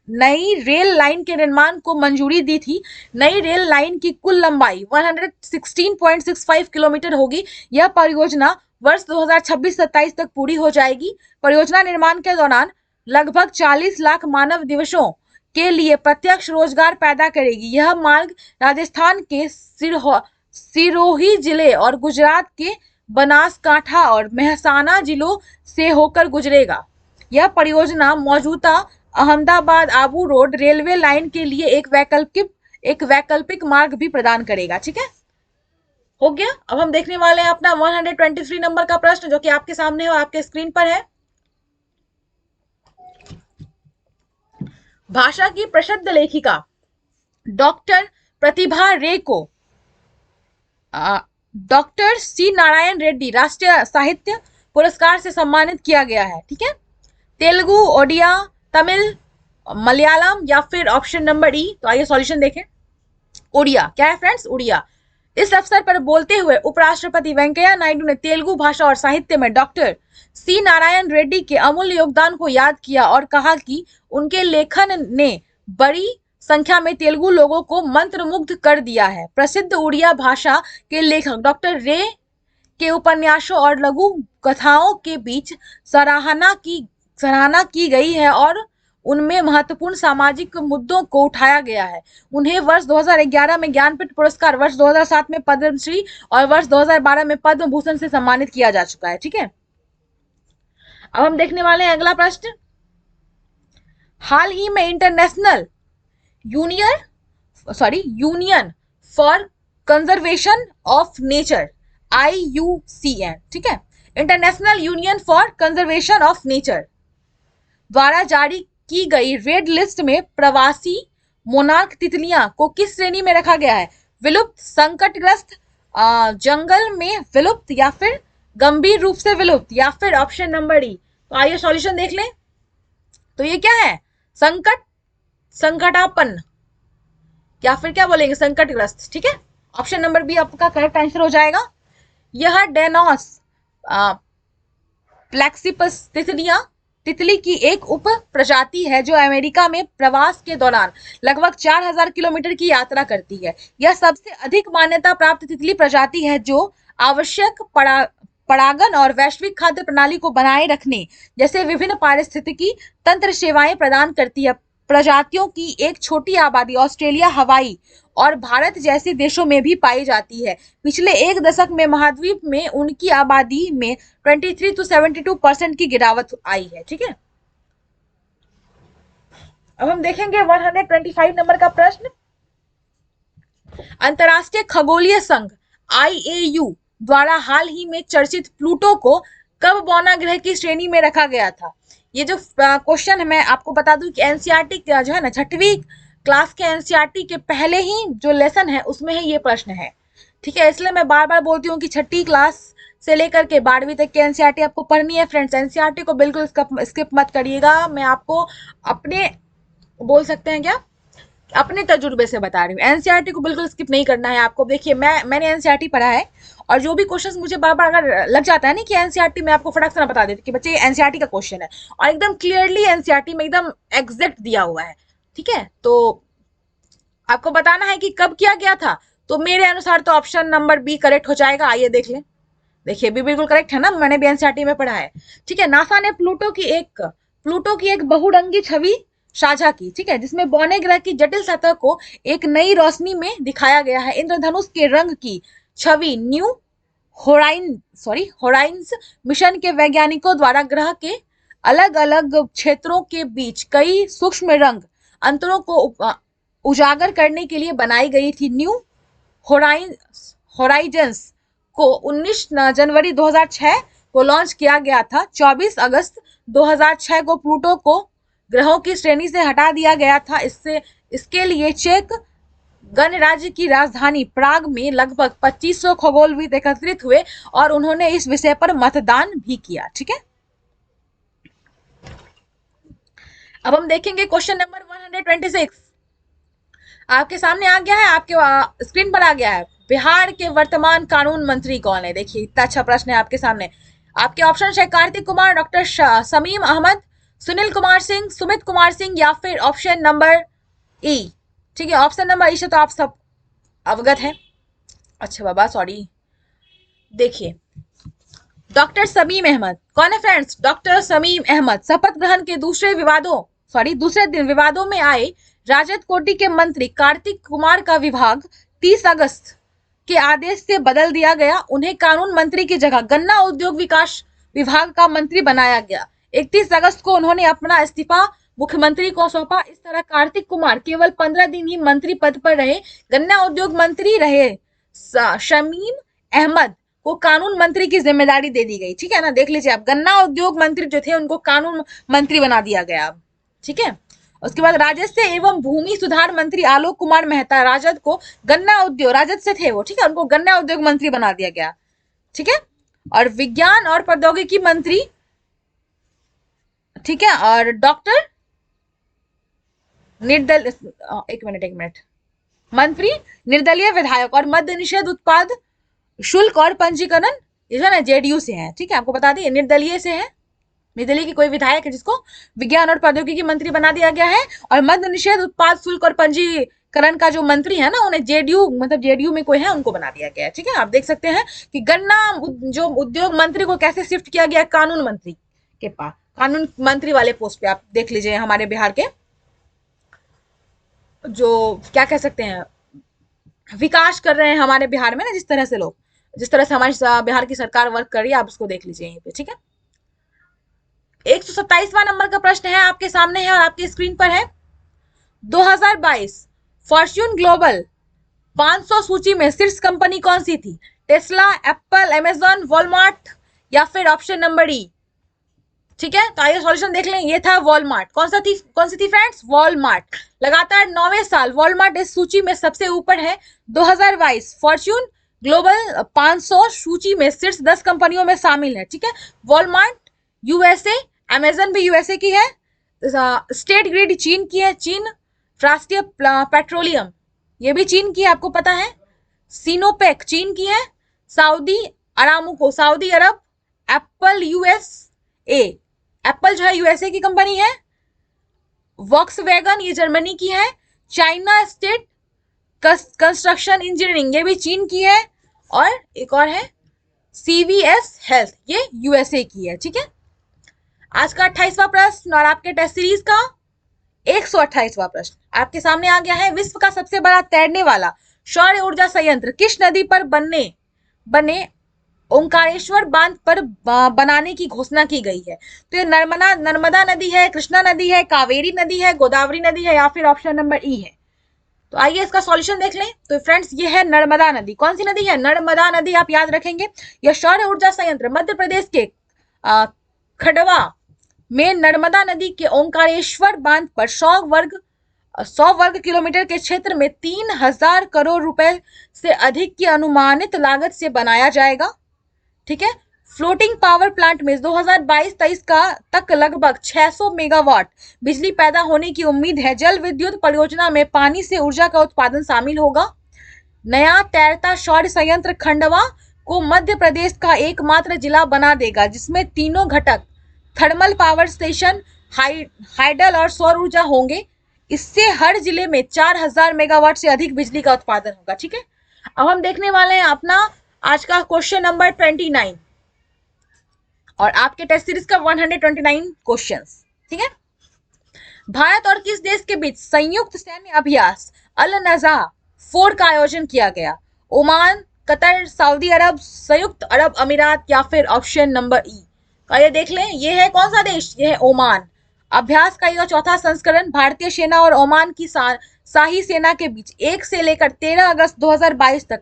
नई रेल लाइन के निर्माण को मंजूरी दी थी। नई रेल लाइन की कुल लंबाई 116.65 किलोमीटर होगी। यह परियोजना वर्ष 2026-27 तक पूरी हो जाएगी। परियोजना निर्माण के दौरान लगभग 40 लाख मानव दिवसों के लिए प्रत्यक्ष रोजगार पैदा करेगी। यह मार्ग राजस्थान के सिरोही जिले और गुजरात के बनासकांठा और मेहसाना जिलों से होकर गुजरेगा। यह परियोजना मौजूदा Ahmedabad Abu road railway line के लिए एक वैकल्पिक मार्ग भी प्रदान करेगा, ठीक है। हो गया। अब हम देखने वाले हैं अपना 123 नंबर का प्रश्न, जो कि आपके सामने है और आपके स्क्रीन पर है। भाषा की प्रसिद्ध लेखिका डॉक्टर प्रतिभा रे को डॉक्टर सी नारायण रेड्डी राष्ट्रीय साहित्य पुरस्कार से सम्मानित किया गया है, ठीक है। तेलुगु, ओडिया, तमिल, मलयालम या फिर ऑप्शन नंबर ई। तो आइए सॉल्यूशन देखें। उड़िया। क्या है फ्रेंड्स? उड़िया। इस अवसर पर बोलते हुए उपराष्ट्रपति वेंकैया नायडू ने तेलुगु भाषा और साहित्य में डॉक्टर सी नारायण रेड्डी के अमूल्य योगदान को याद किया और कहा कि उनके लेखन ने बड़ी संख्या में तेलुगु लोगों को मंत्रमुग्ध कर दिया है। प्रसिद्ध उड़िया भाषा के लेखक डॉक्टर रे के उपन्यासों और लघु कथाओं के बीच सराहना की गई है और उनमें महत्वपूर्ण सामाजिक मुद्दों को उठाया गया है। उन्हें वर्ष 2011 में ज्ञानपीठ पुरस्कार, वर्ष 2007 में पद्मश्री और वर्ष 2012 में पद्म भूषण से सम्मानित किया जा चुका है, ठीक है। अब हम देखने वाले हैं अगला प्रश्न। हाल ही में international union for conservation of nature IUCN, ठीक है, international union for conservation of nature द्वारा जारी की गई रेड लिस्ट में प्रवासी मोनार्क तितलियां को किस श्रेणी में रखा गया है? विलुप्त, संकटग्रस्त, जंगल में विलुप्त या फिर गंभीर रूप से विलुप्त या फिर ऑप्शन नंबर ई। तो आइए सॉल्यूशन देख लें। तो ये क्या है? संकटापन्न या फिर क्या बोलेंगे? संकटग्रस्त, ठीक है। ऑप्शन नंबर बी आपका करेक्ट आंसर हो जाएगा। यह डेनोस प्लेक्सिपस तितली की एक उप प्रजाति है जो अमेरिका में प्रवास के दौरान लगभग 4000 किलोमीटर की यात्रा करती है। यह सबसे अधिक मान्यता प्राप्त तितली प्रजाति है जो आवश्यक परागन और वैश्विक खाद्य प्रणाली को बनाए रखने जैसे विभिन्न पारिस्थितिकी तंत्र सेवाएं प्रदान करती है। प्रजातियों की एक छोटी आबादी ऑस्ट्रेलिया, हवाई और भारत जैसे देशों में भी पाई जाती है। पिछले एक दशक में महाद्वीप में उनकी आबादी में 23 to 72% की गिरावट आई है, ठीक है। अब हम देखेंगे 125 नंबर का प्रश्न। अंतरराष्ट्रीय खगोलीय संघ IAU द्वारा हाल ही में चर्चित प्लूटो को कब बौना ग्रह की श्रेणी में रखा गया था? ये जो क्वेश्चन है, मैं आपको बता दूं कि एनसीईआरटी जो है ना, 6वीं क्लास के एनसीईआरटी के पहले ही जो लेसन है उसमें ही ये प्रश्न है। ठीक है, इसलिए मैं बार बार बोलती हूँ कि 6ठी क्लास से लेकर के 12वीं तक की एनसीईआरटी आपको पढ़नी है फ्रेंड्स। एनसीईआरटी को बिल्कुल स्किप मत करिएगा। मैं आपको अपने बोल सकते हैं क्या, अपने तजुर्बे से बता रही हूँ। एनसीईआरटी को बिल्कुल स्किप नहीं करना है आपको। देखिए, मैंने एनसीईआरटी पढ़ा है, और जो भी क्वेश्चंस मुझे बार बार अगर लग जाता है ना कि एनसीईआरटी में, आपको फटाक से ना बता देती कि बच्चे ये एनसीईआरटी का क्वेश्चन है, और एकदम क्लियरली एनसीईआरटी में एकदम एग्जैक्ट दिया हुआ है। ठीक है, तो आपको बताना है कि कब किया गया था। तो मेरे अनुसार तो ऑप्शन नंबर बी करेक्ट हो जाएगा। आइए देख लें। देखिए, बी बिल्कुल करेक्ट है ना, मैंने भी एनसीईआरटी में पढ़ा है। ठीक है, नासा ने प्लूटो की एक बहुरंगी छवि साझा की। ठीक है, जिसमें बौने ग्रह की जटिल सतह को एक नई रोशनी में दिखाया गया है। इंद्रधनुष के रंग की छवि न्यू होराइजन्स मिशन के वैज्ञानिकों द्वारा ग्रह के अलग अलग क्षेत्रों के बीच कई सूक्ष्म रंग अंतरों को उजागर करने के लिए बनाई गई थी। न्यू होराइजन्स को 19 जनवरी 2006 को लॉन्च किया गया था। 24 अगस्त 2006 को प्लूटो को ग्रहों की श्रेणी से हटा दिया गया था। इसके लिए चेक गणराज्य की राजधानी प्राग में लगभग 2500 खगोलविद एकत्रित हुए और उन्होंने इस विषय पर मतदान भी किया। ठीक है, अब हम देखेंगे क्वेश्चन नंबर 126। आपके सामने आ गया है, आपके स्क्रीन पर आ गया है। बिहार के वर्तमान कानून मंत्री कौन है? देखिए, इतना अच्छा प्रश्न है आपके सामने। आपके ऑप्शन है कार्तिक कुमार, डॉक्टर शमीम अहमद, सुनील कुमार सिंह, सुमित कुमार सिंह, या फिर ऑप्शन नंबर ई। ठीक है, ऑप्शन नंबर ई से तो आप सब अवगत हैं। अच्छा बाबा, सॉरी। देखिए, डॉक्टर शमीम अहमद कौन है फ्रेंड्स? डॉक्टर शमीम अहमद शपथ ग्रहण के दूसरे दिन विवादों में आए राजद कोटि के मंत्री कार्तिक कुमार का विभाग 30 अगस्त के आदेश से बदल दिया गया। उन्हें कानून मंत्री की जगह गन्ना उद्योग विकास विभाग का मंत्री बनाया गया। 31 अगस्त को उन्होंने अपना इस्तीफा मुख्यमंत्री को सौंपा। इस तरह कार्तिक कुमार केवल 15 दिन ही मंत्री पद पर रहे। गन्ना उद्योग मंत्री रहे शमीम अहमद को कानून मंत्री की जिम्मेदारी दे दी गई। ठीक है ना, देख लीजिए आप, गन्ना उद्योग मंत्री जो थे उनको कानून मंत्री बना दिया गया। ठीक है, उसके बाद राजस्व एवं भूमि सुधार मंत्री आलोक कुमार मेहता राजद को गन्ना उद्योग, राजद से थे वो, ठीक है, उनको गन्ना उद्योग मंत्री बना दिया गया। ठीक है, और विज्ञान और प्रौद्योगिकी मंत्री, ठीक है, और डॉक्टर एक मिनट मंत्री निर्दलीय विधायक और मद्य निषेध उत्पाद शुल्क और पंजीकरण, ये ना जेडीयू से है। ठीक है, आपको बता दिए निर्दलीय से है। निर्दलीय की कोई विधायक है जिसको विज्ञान और प्रौद्योगिकी मंत्री बना दिया गया है, और मद्य निषेध उत्पाद शुल्क और पंजीकरण का जो मंत्री है ना, उन्हें जेडीयू में कोई है, उनको बना दिया गया है। ठीक है, आप देख सकते हैं कि गन्ना जो उद्योग मंत्री को कैसे शिफ्ट किया गया कानून मंत्री के पास, कानून मंत्री वाले पोस्ट पे। आप देख लीजिए हमारे बिहार के जो क्या कह सकते हैं, विकास कर रहे हैं हमारे बिहार में ना, जिस तरह से हमारी बिहार की सरकार वर्क कर रही है, आप उसको देख लीजिए यहीं पे। ठीक है, 127वां नंबर का प्रश्न है आपके सामने है और आपकी स्क्रीन पर है। 2022 फॉर्च्यून ग्लोबल 500 सूची में शीर्ष कंपनी कौन सी थी? टेस्ला, एप्पल, अमेजन, वॉलमार्ट, या फिर ऑप्शन नंबर ई। ठीक है, तो आइए सॉल्यूशन देख लें। ये था वॉलमार्ट। कौन सी थी फ्रेंड्स? वॉलमार्ट। लगातार 9वें साल वॉलमार्ट इस सूची में सबसे ऊपर है। 2022 फॉर्च्यून ग्लोबल 500 सूची में शीर्ष 10 कंपनियों में शामिल है। ठीक है, वॉलमार्ट यूएसए, अमेजन भी यूएसए की है, स्टेट ग्रिड चीन की है, चीन राष्ट्रीय पेट्रोलियम ये भी चीन की है, आपको पता है, सिनोपेक चीन की है, सऊदी अरामुको सऊदी अरब, एप्पल यूएसए, एप्पल जो है यूएसए की कंपनी है, वॉक्सवैगन ये जर्मनी की है, चाइना स्टेट कंस्ट्रक्शन इंजीनियरिंग ये भी चीन की है, और एक और है सीवीएस हेल्थ ये यूएसए की है। ठीक है, आज का 28वां प्रश्न और आपके टेस्ट सीरीज का 128वां प्रश्न आपके सामने आ गया है। विश्व का सबसे बड़ा तैरने वाला सौर ऊर्जा संयंत्र किस नदी पर बने ओंकारेश्वर बांध पर बनाने की घोषणा की गई है? तो ये नर्मदा नदी है, कृष्णा नदी है, कावेरी नदी है, गोदावरी नदी है, या फिर ऑप्शन नंबर ई है। तो आइए इसका सॉल्यूशन देख लें। तो फ्रेंड्स ये है नर्मदा नदी। कौन सी नदी है? नर्मदा नदी, आप याद रखेंगे। यह सौर ऊर्जा संयंत्र मध्य प्रदेश के खंडवा में नर्मदा नदी के ओंकारेश्वर बांध पर 100 वर्ग किलोमीटर के क्षेत्र में 3000 करोड़ रुपए से अधिक की अनुमानित लागत से बनाया जाएगा। ठीक है। फ्लोटिंग पावर प्लांट में 2022-23 का तक लगभग 600 मेगावाट बिजली पैदा होने की उम्मीद है। जल विद्युत परियोजना में पानी से ऊर्जा का उत्पादन शामिल होगा। नया तैरता सौर संयंत्र खंडवा को मध्य प्रदेश का एकमात्र जिला बना देगा जिसमें तीनों घटक थर्मल पावर स्टेशन, हाइडल और सौर ऊर्जा होंगे। इससे हर जिले में 4000 मेगावाट से अधिक बिजली का उत्पादन होगा। ठीक है। अब हम देखने वाले हैं अपना आज का क्वेश्चन नंबर 29 और आपके टेस्ट सीरीज का 129 क्वेश्चंस। ठीक है। भारत और किस देश के बीच संयुक्त सैन्य अभ्यास अल नज़ा 4 का आयोजन किया गया? ओमान, कतर, सऊदी अरब, संयुक्त अरब अमीरात या फिर ऑप्शन नंबर ई? ये देख लें, ये है कौन सा देश? ये है ओमान। अभ्यास का यह चौथा संस्करण भारतीय सेना और ओमान की शाही सेना के बीच 1 से लेकर 13 अगस्त 2022 तक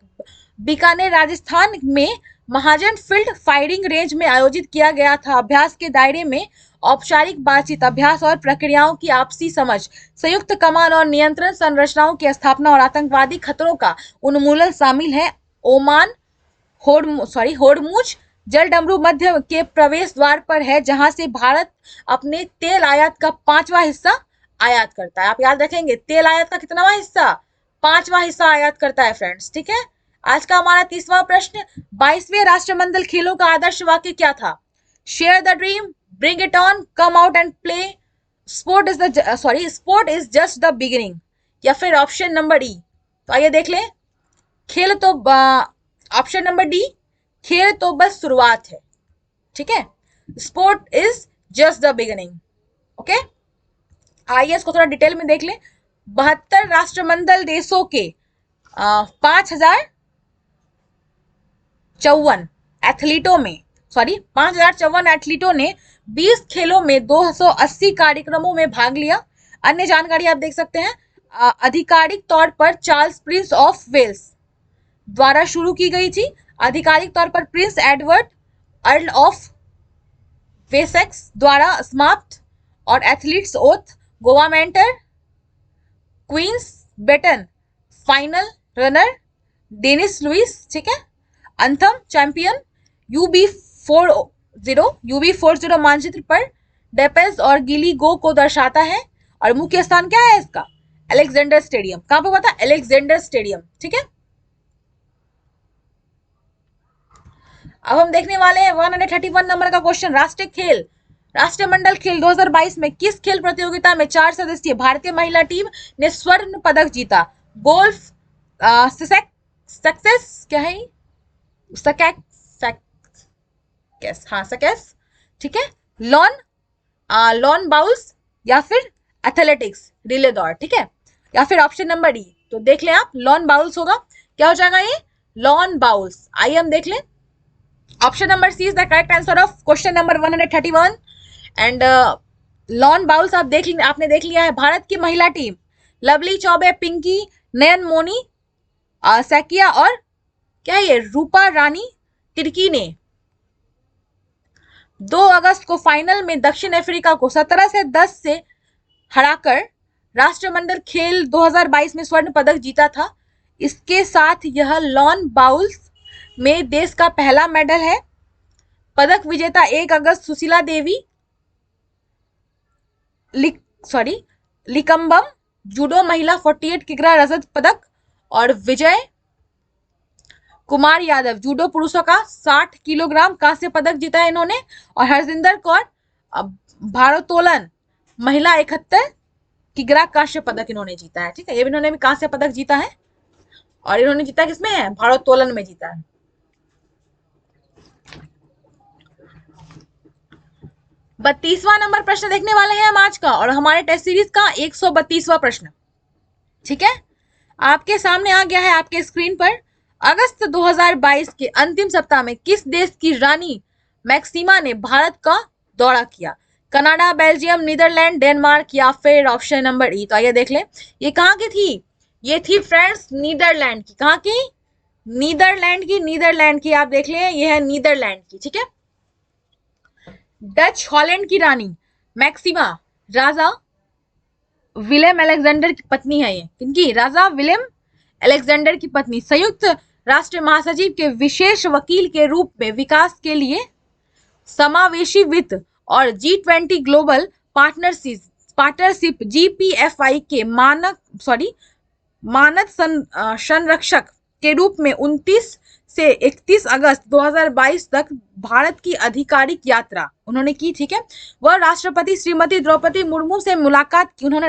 बीकानेर राजस्थान में महाजन फील्ड फायरिंग रेंज में आयोजित किया गया था। अभ्यास के दायरे में औपचारिक बातचीत, अभ्यास और प्रक्रियाओं की आपसी समझ, संयुक्त कमान और नियंत्रण संरचनाओं की स्थापना और आतंकवादी खतरों का उन्मूलन शामिल है। ओमान होर्मुज जल डमरू मध्य के प्रवेश द्वार पर है जहां से भारत अपने तेल आयात का 5वां हिस्सा आयात करता है। आप याद रखेंगे, तेल आयात का कितनावां हिस्सा? 5वां हिस्सा आयात करता है फ्रेंड्स। ठीक है। आज का हमारा 30वां प्रश्न, 22वें राष्ट्रमंडल खेलों का आदर्श वाक्य क्या था? Share the dream, bring it on, come out and play, sport is just the beginning या फिर ऑप्शन नंबर ई? तो आइए देख लें। खेल तो ऑप्शन नंबर डी, खेल तो बस शुरुआत है। ठीक है। Sport is just the beginning. Okay. आइए इसको थोड़ा डिटेल में देख लें। 72 राष्ट्रमंडल देशों के 5054 एथलीटों ने 20 खेलों में 280 कार्यक्रमों में भाग लिया। अन्य जानकारी आप देख सकते हैं। आधिकारिक तौर पर चार्ल्स प्रिंस ऑफ वेल्स द्वारा शुरू की गई थी। आधिकारिक तौर पर Prince Edward Earl of Wessex द्वारा समाप्त। और एथलीट्स ओथ, गोवामेंटर, Queen's baton, final runner, Dennis Lewis. ठीक है। अंथम चैंपियन UB40 मानचित्र पर डेपेज और गिली गो को दर्शाता है। और मुख्य स्थान क्या है इसका? Alexander stadium. कहां पे हुआ था? Alexander stadium. ठीक है। अब हम देखने वाले हैं 131 नंबर का क्वेश्चन, राष्ट्रमंडल खेल 2022 में किस खेल प्रतियोगिता में 4 सदस्यीय भारतीय महिला टीम ने स्वर्ण पदक जीता? गोल्फ, सक्सेस क्या है? सकैस। ठीक है। लॉन बाउल्स या फिर एथलेटिक्स रिले दौड़। ठीक है। या फिर ऑप्शन नंबर डी? तो देख लें आप, लॉन बाउल्स होगा। क्या हो जाएगा ये? Lawn bowls. आइए हम देख लें। Option number C is the correct answer of question number 131 and lawn bowls आपने देख लिया है। भारत की महिला team Lovely Choubey, Pinky, Nayanmoni, Saikia और क्या ये रूपा रानी तिर्की ने 2 अगस्त को फाइनल में दक्षिण अफ्रीका को 17 से 10 से हराकर राष्ट्रमंडल खेल 2022 में स्वर्ण पदक जीता था। इसके साथ यह लॉन बाउल्स में देश का पहला मेडल है। पदक विजेता 1 अगस्त सुशीला देवी लिकम्बम जूडो महिला 48 किग्रा रजत पदक और विजय कुमार यादव जूडो पुरुषों का 60 किलोग्राम कांस्य पदक जीता है इन्होंने। और हरजिंदर कौर भारोत्तोलन महिला 71 किग्रा कांस्य पदक इन्होंने जीता है। ठीक है। ये भी इन्होंने भी कांस्य पदक जीता है और इन्होंने जीता किसमें है? भारोत्तोलन में जीता है। बत्तीसवां नंबर प्रश्न देखने वाले हैं हम आज का और हमारे टेस्ट सीरीज का 132वां प्रश्न। ठीक है। आपके सामने आ गया है आपके स्क्रीन पर। अगस्त 2022 के अंतिम सप्ताह में किस देश की रानी मैक्सिमा ने भारत का दौरा किया? कनाडा, बेल्जियम, नीदरलैंड, डेनमार्क या फिर ऑप्शन नंबर ई? तो आइए देख लें। ये कहाँ की थी? ये थी फ्रेंड्स नीदरलैंड की। कहाँ की? नीदरलैंड की आप देख लें, ये है नीदरलैंड की, ठीक है। डच हॉलैंड की रानी मैक्सिमा राजा विलेम अलेक्जेंडर की पत्नी है। ये किनकी? राजा विलेम अलेक्जेंडर की पत्नी। संयुक्त राष्ट्र महासचिव के विशेष वकील के रूप में विकास के लिए समावेशी वित्त और G20 ग्लोबल पार्टनरशिप GPFI के मानद संरक्षक के रूप में 29 से 31 अगस्त 2022 तक भारत की आधिकारिक यात्रा उन्होंने की, ठीक है। वह राष्ट्रपति श्रीमती द्रौपदी मुर्मू से मुलाकात की। उन्होंने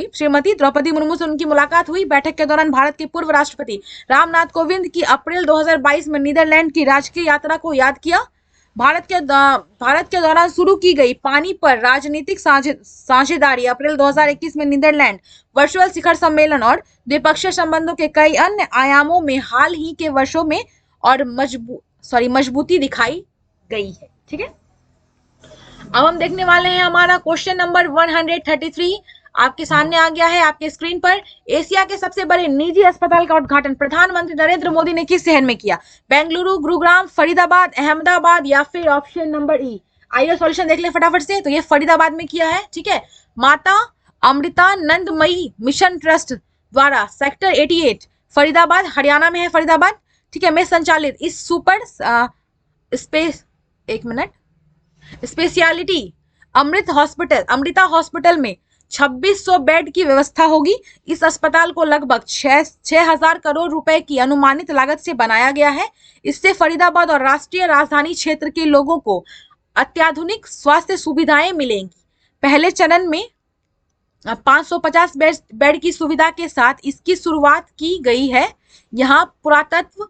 श्रीमती द्रौपदी मुर्मू से उनकी मुलाकात हुई। बैठक के दौरान भारत के पूर्व राष्ट्रपति रामनाथ कोविंद की अप्रैल 2022 में नीदरलैंड की राजकीय यात्रा को याद किया। भारत के दौरान शुरू की गई पानी पर राजनीतिक साझेदारी अप्रैल 2021 में नीदरलैंड वर्चुअल शिखर सम्मेलन और द्विपक्षीय संबंधों के कई अन्य आयामों में हाल ही के वर्षों में और मजबूती दिखाई गई है, ठीक है। अब हम देखने वाले हैं हमारा क्वेश्चन नंबर 133 आपके सामने आ गया है आपके स्क्रीन पर। एशिया के सबसे बड़े निजी अस्पताल का उद्घाटन प्रधानमंत्री नरेंद्र मोदी ने किस शहर में किया? बेंगलुरु, गुरुग्राम, फरीदाबाद, अहमदाबाद या फिर ऑप्शन नंबर ई। आइए सॉल्यूशन देख ले फटाफट से। तो ये फरीदाबाद में किया है, ठीक है। माता अमृतानंदमयी मिशन ट्रस्ट द्वारा सेक्टर 88 फरीदाबाद हरियाणा में है, फरीदाबाद, ठीक है, में संचालित इस सुपर स्पेशलिटी अमृता हॉस्पिटल में 2600 बेड की व्यवस्था होगी। इस अस्पताल को लगभग 6,000 करोड़ रुपए की अनुमानित लागत से बनाया गया है। इससे फरीदाबाद और राष्ट्रीय राजधानी क्षेत्र के लोगों को अत्याधुनिक स्वास्थ्य सुविधाएं मिलेंगी। पहले चरण में 550 बेड की सुविधा के साथ इसकी शुरुआत की गई है। यहाँ पुरातत्व,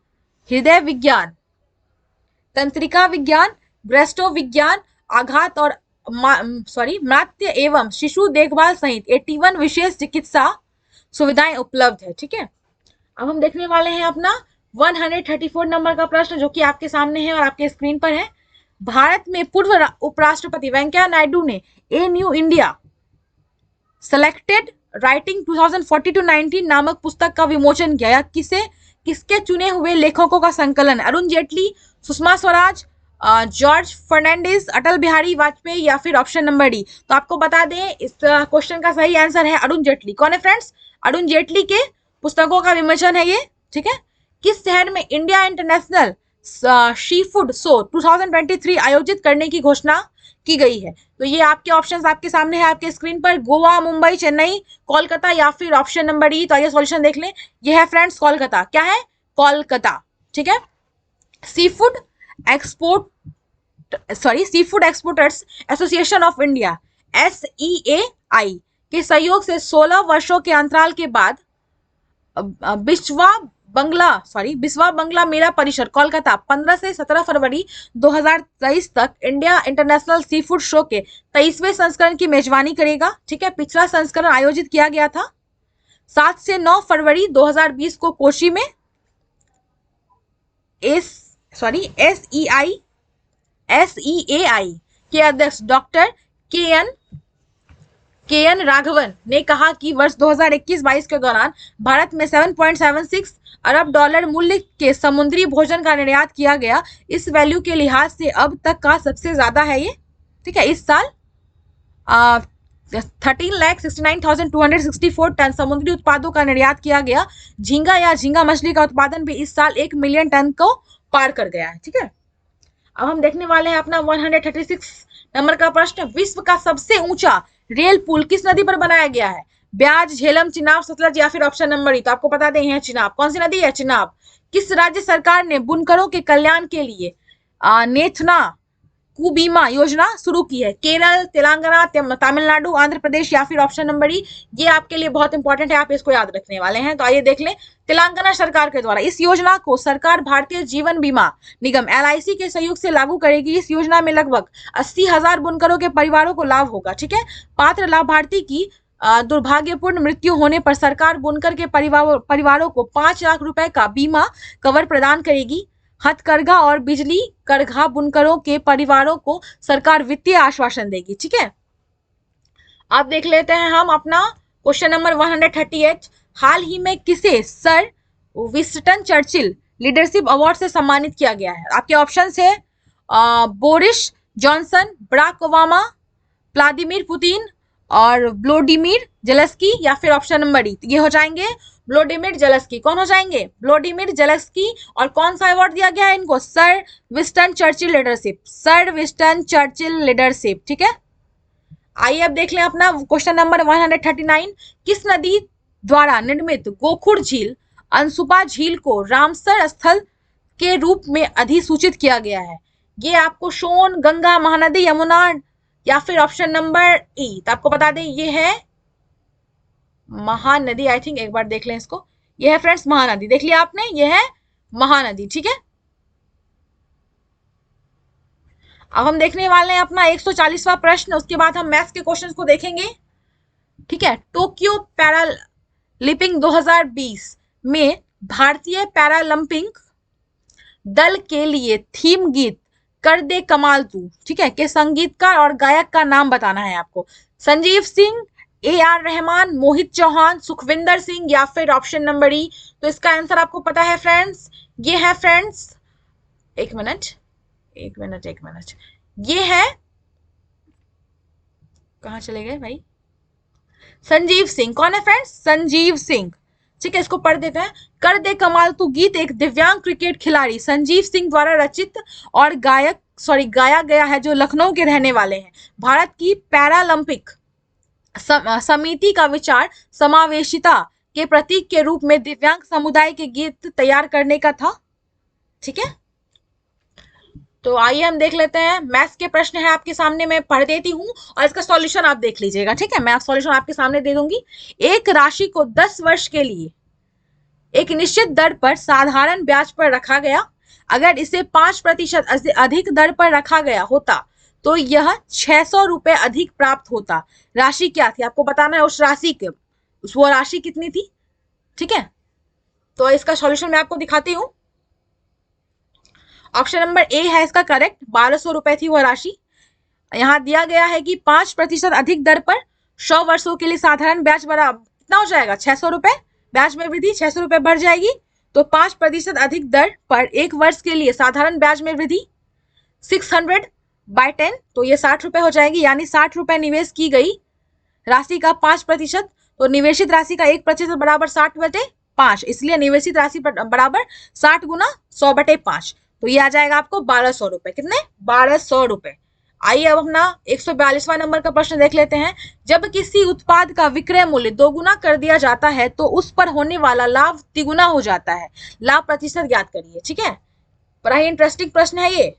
हृदय विज्ञान, तंत्रिका विज्ञान, गैस्ट्रो विज्ञान, आघात और मातृ एवं शिशु देखभाल सहित 81 विशेष चिकित्सा सुविधाएं उपलब्ध है, ठीक है। अब हम देखने वाले हैं अपना 134 नंबर का प्रश्न जो कि आपके सामने है और आपके स्क्रीन पर है। भारत में पूर्व उपराष्ट्रपति वेंकैया नायडू ने a new India selected writing 2040-19 नामक पुस्तक का विमोचन किया। किसके चुने हुए लेखकों का संकलन? अरुण जेटली, सुषमा स्वराज, जॉर्ज फर्नांडिस, अटल बिहारी वाजपेयी या फिर ऑप्शन नंबर डी। तो आपको बता दें इस क्वेश्चन का सही आंसर है अरुण जेटली। कौन है फ्रेंड्स? अरुण जेटली के पुस्तकों का विमोचन है ये, ठीक है। किस शहर में India international sea food show 2023 आयोजित करने की घोषणा की गई है? तो ये आपके ऑप्शंस आपके सामने है आपके स्क्रीन पर। गोवा, मुंबई, चेन्नई, कोलकाता या फिर ऑप्शन नंबर डी। तो आइए सॉल्यूशन देख लें। ये है फ्रेंड्स कोलकाता। क्या है? कोलकाता, ठीक है। Seafood exporters association of India SEAI के सहयोग से 16 वर्षों के अंतराल के बाद बिस्वा बंगला मेला परिसर कोलकाता 15 से 17 फरवरी 2023 तक India international sea food show के 23वें संस्करण की मेजबानी करेगा, ठीक है। पिछला संस्करण आयोजित किया गया था 7 से 9 फरवरी 2020 को कोची में। SEAI के अध्यक्ष डॉक्टर के एन राघवन ने कहा कि वर्ष 2021-22 के दौरान भारत में 7.76 अरब डॉलर मूल्य के समुद्री भोजन का निर्यात किया गया। इस वैल्यू के लिहाज से अब तक का सबसे ज्यादा है ये, ठीक है। इस साल 13,69,264 टन समुद्री उत्पादों का निर्यात किया गया। झींगा मछली का उत्पादन भी इस साल 1 मिलियन टन को पार कर गया है, ठीक है। अब हम देखने वाले हैं अपना 136 नंबर का प्रश्न। विश्व का सबसे ऊंचा रेल पुल किस नदी पर बनाया गया है? ब्याज, झेलम, चिनाब, सतलज या फिर ऑप्शन नंबर ई। तो आपको बता दें है चिनाब। कौन सी नदी है? चिनाब। किस राज्य सरकार ने बुनकरों के कल्याण के लिए नेथना कुबीमा योजना शुरू की है? केरल, तेलंगाना, तमिलनाडु, आंध्र प्रदेश या फिर ऑप्शन नंबर ई। ये आपके लिए बहुत इंपॉर्टेंट है, आप इसको याद रखने वाले हैं। तो आइए देख लें। तेलंगाना सरकार के द्वारा इस योजना को सरकार भारतीय जीवन बीमा निगम LIC के सहयोग से लागू करेगी। इस योजना में लगभग 80,000 बुनकरों के परिवारों को लाभ होगा, ठीक है। पात्र लाभार्थी की दुर्भाग्यपूर्ण मृत्यु होने पर सरकार बुनकर के परिवारों को 5 लाख रुपए का बीमा कवर प्रदान करेगी। हथकरघा और बिजली करघा बुनकरों के परिवारों को सरकार वित्तीय आश्वासन देगी, ठीक है। अब देख लेते हैं हम अपना क्वेश्चन नंबर 138, हाल ही में किसे sir Winston Churchill leadership award से सम्मानित किया गया है? आपके ऑप्शन है Boris Johnson, Barack Obama, Vladimir Putin और व्लादिमीर जेलेंस्की, या फिर ऑप्शन नंबर डी, ये हो जाएंगे व्लादिमीर जेलेंस्की। कौन हो जाएंगे? Vladimir Zelensky. और कौन सा अवार्ड दिया गया है इनको? Sir Winston Churchill leadership, sir Winston Churchill leadership. ठीक है, आइए अब देख लें अपना क्वेश्चन नंबर 139, किस नदी द्वारा निर्मित गोखुर झील अंसुपा झील को रामसर स्थल के रूप में अधिसूचित किया गया है? ये आपको सोन, गंगा, महानदी, यमुना, या फिर ऑप्शन नंबर ई। तो आपको बता दें ये है महानदी, आई थिंक, एक बार देख लें इसको, ये है फ्रेंड्स महानदी। देख लिया आपने, ये है महानदी। ठीक है, अब हम देखने वाले हैं अपना 140वां प्रश्न, उसके बाद हम मैथ्स के क्वेश्चंस को देखेंगे। ठीक है, टोक्यो पैरालिम्पिक 2020 में भारतीय पैरालंपिक दल के लिए थीम गीत कर दे कमाल तू, ठीक है, के संगीतकार और गायक का नाम बताना है आपको। संजीव सिंह, AR रहमान, मोहित चौहान, सुखविंदर सिंह, या फिर ऑप्शन नंबर ई। तो इसका आंसर आपको पता है फ्रेंड्स, ये है फ्रेंड्स, एक मिनट, ये है, कहाँ चले गए भाई, संजीव सिंह। कौन है फ्रेंड्स? संजीव सिंह। ठीक है, इसको पढ़ देते हैं। कर दे कमाल तू गीत एक दिव्यांग क्रिकेट खिलाड़ी संजीव सिंह द्वारा रचित और गाया गया है, जो लखनऊ के रहने वाले हैं। भारत की पैरालंपिक समिति का विचार समावेशिता के प्रतीक के रूप में दिव्यांग समुदाय के गीत तैयार करने का था। ठीक है, तो आइए हम देख लेते हैं। मैथ्स के प्रश्न है आपके सामने, मैं पढ़ देती हूँ और इसका सॉल्यूशन आप देख लीजिएगा। ठीक है, मैं सॉल्यूशन आपके सामने दे दूंगी। एक राशि को 10 वर्ष के लिए एक निश्चित दर पर साधारण ब्याज पर रखा गया। अगर इसे 5% अधिक दर पर रखा गया होता तो यह 600 रुपए अधिक प्राप्त होता। राशि क्या थी आपको बताना है, उस राशि के, वो राशि कितनी थी? ठीक है, तो इसका सॉल्यूशन मैं आपको दिखाती हूँ। ऑप्शन नंबर ए है इसका करेक्ट, 1200 रुपए थी वह राशि। यहाँ दिया गया है कि 5% अधिक दर पर 100 वर्षों के लिए साधारण ब्याज बराबर कितना हो जाएगा? 600 रुपए। ब्याज में वृद्धि 600 रुपए बढ़ जाएगी, तो 5% अधिक दर पर एक वर्ष के लिए साधारण ब्याज में वृद्धि 600/10, तो ये 60 रुपए हो जाएगी। यानी 60 रुपए निवेश की गई राशि का 5%, तो निवेशित राशि का 1% बराबर 60/5, इसलिए निवेशित राशि बराबर 60 गुना 100/5, तो ये आ जाएगा आपको 1200 रुपए। कितने? 1200 रुपए। आइए अब अपना 142वां नंबर का प्रश्न देख लेते हैं। जब किसी उत्पाद का विक्रय मूल्य 2 गुना कर दिया जाता है तो उस पर होने वाला लाभ 3 गुना हो जाता है। लाभ प्रतिशत ज्ञात करिए। ठीक है, बड़ा ही इंटरेस्टिंग प्रश्न है ये।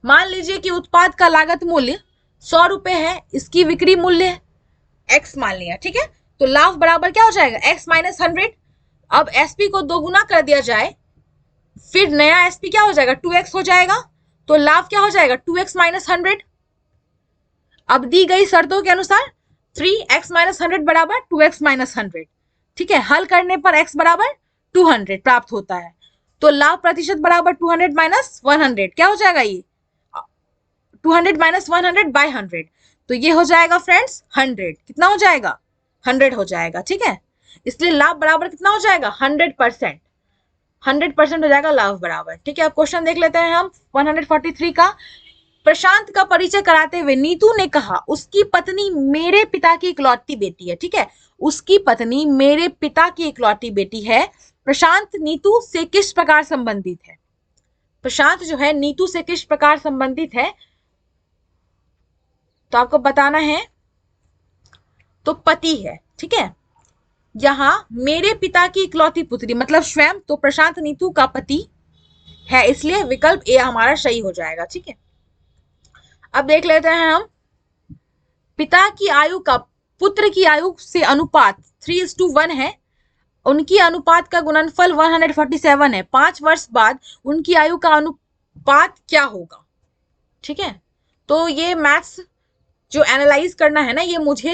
मान लीजिए कि उत्पाद का लागत मूल्य 100 रुपए है, इसकी बिक्री मूल्य x मान लिया। ठीक है, तो लाभ बराबर क्या हो जाएगा? x - 100। अब SP को 2 गुना कर दिया जाए, फिर नया SP क्या हो जाएगा? 2x हो जाएगा, तो लाभ क्या हो जाएगा? 2x - 100। अब दी गई शर्तों के अनुसार 3x - 100 बराबर 2x - 100। ठीक है, हल करने पर x बराबर 200 प्राप्त होता है, तो लाभ प्रतिशत बराबर 200 - 100 क्या हो जाएगा? ये 200 - 100/100, तो ये हो जाएगा फ्रेंड्स 100। कितना हो जाएगा? 100 हो जाएगा। ठीक है, इसलिए लाभ बराबर कितना हो जाएगा? 100%। 100% हो जाएगा लाभ बराबर। ठीक है, अब क्वेश्चन देख लेते हैं हम 143 का। प्रशांत का परिचय कराते हुए नीतू ने कहा उसकी पत्नी मेरे पिता की इकलौती बेटी है। ठीक है, उसकी पत्नी मेरे पिता की इकलौती बेटी है। प्रशांत नीतू से किस प्रकार संबंधित है? प्रशांत जो है नीतू से किस प्रकार संबंधित है, तो आपको बताना है। तो पति है। ठीक है, यहाँ मेरे पिता की इकलौती पुत्री मतलब स्वयं, तो प्रशांत नीतू का पति है, इसलिए विकल्प ए हमारा सही हो जाएगा। ठीक है, अब देख लेते हैं हम। पिता की आयु का पुत्र की आयु से अनुपात 3:1 है। उनकी अनुपात का गुणनफल 147 है। 5 वर्ष बाद उनकी आयु का अनुपात क्या होगा? ठीक है, तो ये मैथ्स जो एनालाइज करना है ना, ये मुझसे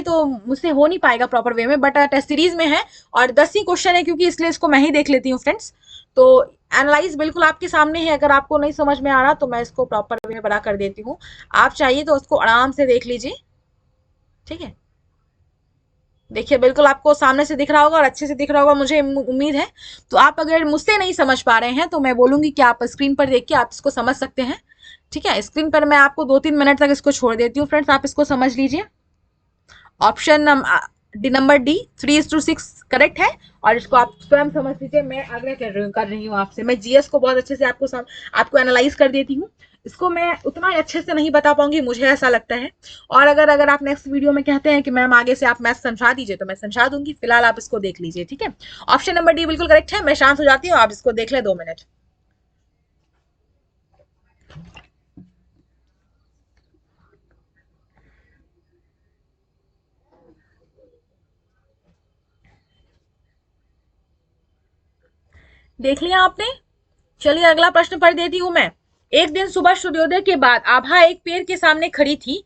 हो नहीं पाएगा प्रॉपर वे में, बट टेस्ट सीरीज में है और 10 ही क्वेश्चन है क्योंकि, इसलिए इसको मैं ही देख लेती हूँ फ्रेंड्स। तो एनालाइज बिल्कुल आपके सामने है। अगर आपको नहीं समझ में आ रहा तो मैं इसको प्रॉपर वे में बड़ा कर देती हूँ, आप चाहिए तो उसको आराम से देख लीजिए। ठीक है, देखिए बिल्कुल आपको सामने से दिख रहा होगा और अच्छे से दिख रहा होगा, मुझे उम्मीद है। तो आप अगर मुझसे नहीं समझ पा रहे हैं तो मैं बोलूंगी कि आप स्क्रीन पर देख के आप इसको समझ सकते हैं। ठीक है, स्क्रीन पर मैं आपको 2-3 मिनट तक इसको छोड़ देती हूँ फ्रेंड्स, आप इसको समझ लीजिए। ऑप्शन नंबर डी 3:6 करेक्ट है, और इसको आप स्वयं समझ लीजिए। मैं आग्रह कर रही हूँ आपसे, मैं जीएस को बहुत अच्छे से आपको एनालाइज कर देती हूँ। इसको मैं उतना अच्छे से नहीं बता पाऊंगी, मुझे ऐसा लगता है। और अगर आप नेक्स्ट वीडियो में कहते हैं कि मैम आगे से आप मैथ समझा दीजिए, तो मैं समझा दूंगी। फिलहाल आप इसको देख लीजिए, ठीक है। ऑप्शन नंबर डी बिल्कुल करेक्ट है। मैं शांत हो जाती हूँ, आप इसको देख ले 2 मिनट। देख लिया आपने? चलिए अगला प्रश्न पढ़ देती हूँ मैं। एक दिन सुबह सूर्योदय के बाद आभा एक पेड़ के सामने खड़ी थी।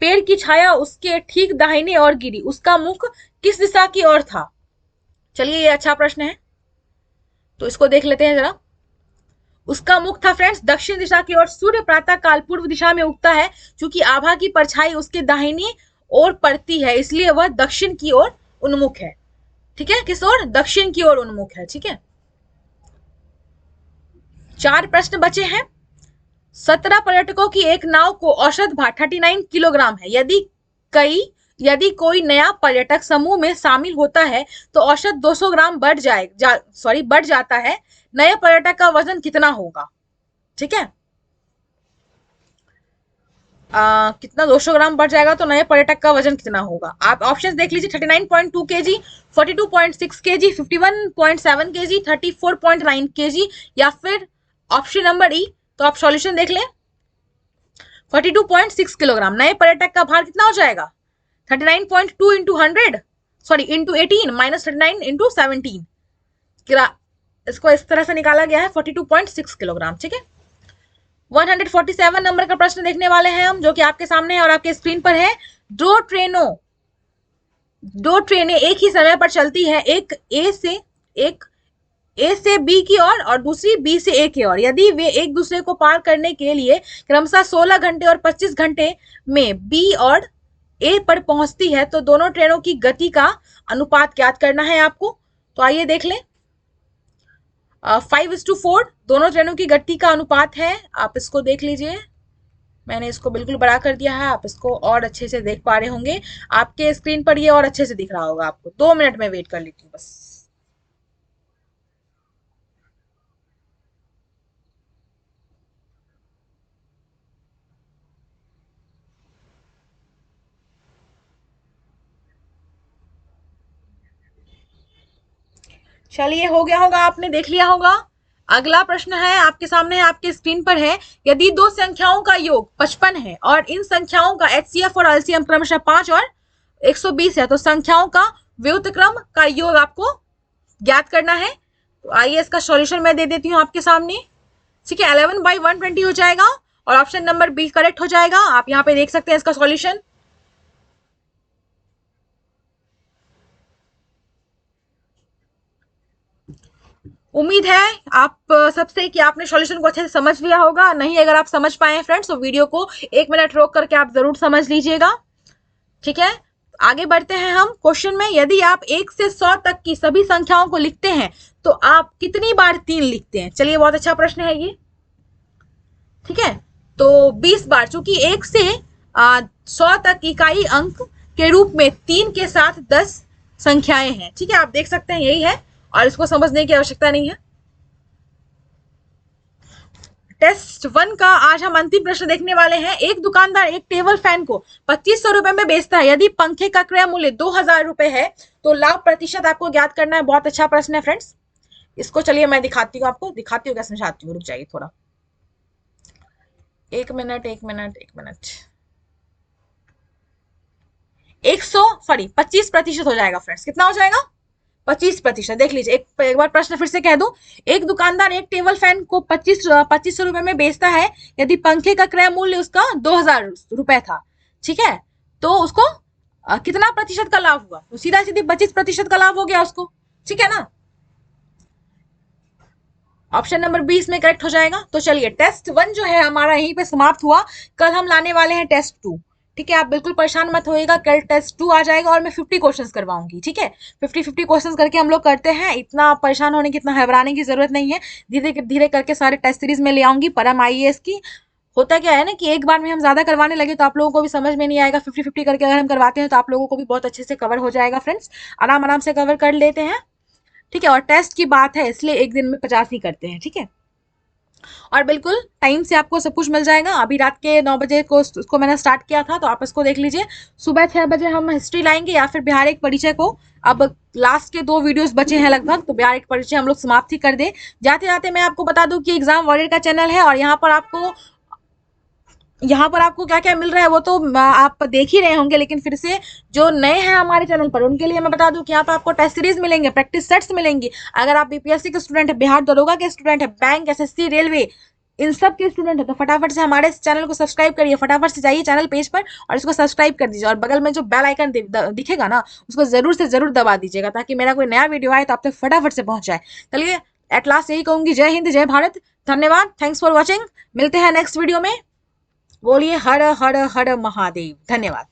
पेड़ की छाया उसके ठीक दाहिने ओर गिरी। उसका मुख किस दिशा की ओर था? चलिए ये अच्छा प्रश्न है, तो इसको देख लेते हैं जरा। उसका मुख था फ्रेंड्स दक्षिण दिशा की ओर। सूर्य प्रातः काल पूर्व दिशा में उगता है। चूंकि आभा की परछाई उसके दाहिनी ओर पड़ती है, इसलिए वह दक्षिण की ओर उन्मुख है। ठीक है, किस ओर? दक्षिण की ओर उन्मुख है। ठीक है, 4 प्रश्न बचे हैं। 17 पर्यटकों की एक नाव को औसत भार 39 किलोग्राम है। यदि कोई नया पर्यटक समूह में शामिल होता है तो औसत 200 ग्राम बढ़ जाता है। नए पर्यटक का वजन कितना होगा? ठीक है, कितना 200 ग्राम बढ़ जाएगा तो नए पर्यटक का वजन कितना होगा? आप ऑप्शंस देख लीजिए। 39.2 केजी, 42.6 केजी, 51.7 केजी, 34.9 केजी, या फिर ऑप्शन नंबर ई। तो आप सॉल्यूशन देख लें। 42.6 किलोग्राम। नए पर्यटक का भार कितना हो जाएगा? 39.2 into 100, sorry into 18 minus 39 into 17। इसको इस तरह से निकाला गया है 42.6 किलोग्राम। ठीक है, 147 नंबर का प्रश्न देखने वाले हैं हम, जो कि आपके सामने है और आपके स्क्रीन पर है। दो ट्रेनें एक ही समय पर चलती है। एक ए से बी की ओर और दूसरी बी से ए की ओर। यदि वे एक दूसरे को पार करने के लिए क्रमशः 16 घंटे और 25 घंटे में बी और ए पर पहुंचती है तो दोनों ट्रेनों की गति का अनुपात ज्ञात करना है आपको। तो आइए देख लें। 5:4 दोनों ट्रेनों की गति का अनुपात है। आप इसको देख लीजिए, मैंने इसको बिल्कुल बड़ा कर दिया है, आप इसको और अच्छे से देख पा रहे होंगे। आपके स्क्रीन पर ये और अच्छे से दिख रहा होगा आपको। 2 मिनट में वेट कर लेती हूँ बस। चलिए हो गया होगा, आपने देख लिया होगा। अगला प्रश्न है आपके सामने है, आपके स्क्रीन पर है। यदि दो संख्याओं का योग 55 है और इन संख्याओं का एचसीएफ और एलसीएम क्रमशः 5 और 120 है, तो संख्याओं का व्युत्क्रम का योग आपको ज्ञात करना है। तो आइए इसका सॉल्यूशन मैं दे देती हूँ आपके सामने। ठीक है, 11/120 हो जाएगा और ऑप्शन नंबर बी करेक्ट हो जाएगा। आप यहाँ पे देख सकते हैं इसका सॉल्यूशन। उम्मीद है आप सबसे कि आपने सॉल्यूशन को अच्छे से समझ लिया होगा। नहीं, अगर आप समझ पाए फ्रेंड्स तो वीडियो को 1 मिनट रोक करके आप जरूर समझ लीजिएगा। ठीक है, आगे बढ़ते हैं हम क्वेश्चन में। यदि आप 1 से 100 तक की सभी संख्याओं को लिखते हैं तो आप कितनी बार 3 लिखते हैं? चलिए बहुत अच्छा प्रश्न है ये। ठीक है, तो 20 बार। चूंकि 1 से 100 तक इकाई अंक के रूप में 3 के साथ 10 संख्याएं हैं। ठीक है, आप देख सकते हैं यही है और इसको समझने की आवश्यकता नहीं है। टेस्ट 1 का आज हम अंतिम प्रश्न देखने वाले हैं। एक दुकानदार एक टेबल फैन को 2500 रुपए में बेचता है। यदि पंखे का क्रय मूल्य 2000 रुपए है तो लाभ प्रतिशत आपको ज्ञात करना है। बहुत अच्छा प्रश्न है फ्रेंड्स। इसको चलिए मैं दिखाती हूँ आपको, दिखाती हूँ क्या समझाती हूँ। रुक जाइए थोड़ा, 1 मिनट 25% हो जाएगा फ्रेंड्स। कितना हो जाएगा? 25%। देख लीजिए, एक बार प्रश्न फिर से कह दूं। एक दुकानदार एक टेबल फैन को 2500 रुपए में बेचता है। यदि पंखे का क्रय मूल्य उसका 2000 रुपए था, ठीक है, तो उसको कितना प्रतिशत का लाभ हुआ? तो सीधा सीधी 25% का लाभ हो गया उसको। ठीक है ना, ऑप्शन नंबर 20 में करेक्ट हो जाएगा। तो चलिए टेस्ट 1 जो है हमारा यहीं पे समाप्त हुआ। कल हम लाने वाले हैं टेस्ट 2। ठीक है। आप बिल्कुल परेशान मत होइएगा, कल टेस्ट 2 आ जाएगा और मैं 50 क्वेश्चंस करवाऊंगी, ठीक है। 50 क्वेश्चंस करके हम लोग करते हैं, इतना परेशान होने की, इतना घबराने की जरूरत नहीं है। धीरे धीरे करके सारे टेस्ट सीरीज में ले आऊंगी परम आईएएस की। होता क्या है ना कि एक बार में हम ज्यादा करवाने लगे तो आप लोगों को भी समझ में नहीं आएगा। 50 करके अगर हम करवाते हैं तो आप लोगों को भी बहुत अच्छे से कवर हो जाएगा फ्रेंड्स, आराम आराम से कवर कर लेते हैं, ठीक है। और टेस्ट की बात है इसलिए एक दिन में 50 ही करते हैं, ठीक है। और बिल्कुल टाइम से आपको सब कुछ मिल जाएगा। अभी रात के 9 बजे को उसको मैंने स्टार्ट किया था, तो आप इसको देख लीजिए। सुबह 6 बजे हम हिस्ट्री लाएंगे या फिर बिहार एक परिचय को। अब लास्ट के 2 वीडियोस बचे हैं लगभग, तो बिहार एक परिचय हम लोग समाप्त ही कर दे। जाते जाते मैं आपको बता दूं कि एग्जाम वॉरियर का चैनल है और यहाँ पर आपको क्या क्या मिल रहा है वो तो आप देख ही रहे होंगे, लेकिन फिर से जो नए हैं हमारे चैनल पर उनके लिए मैं बता दूं कि यहाँ पर आपको टेस्ट सीरीज मिलेंगे, प्रैक्टिस सेट्स मिलेंगे। अगर आप बीपीएससी के स्टूडेंट है, बिहार दरोगा के स्टूडेंट है, बैंक, एसएससी, रेलवे, इन सब के स्टूडेंट है, तो फटाफट से हमारे चैनल को सब्सक्राइब करिए। फटाफट से जाइए चैनल पेज पर और इसको सब्सक्राइब कर दीजिए और बगल में जो बेल आइकन दिखेगा ना उसको जरूर से जरूर दबा दीजिएगा, ताकि मेरा कोई नया वीडियो आए तो आप तक फटाफट से पहुंच जाए। चलिए, एट लास्ट यही कहूंगी, जय हिंद, जय भारत, धन्यवाद, थैंक्स फॉर वॉचिंग। मिलते हैं नेक्स्ट वीडियो में। बोलिए हर हर हर महादेव। धन्यवाद।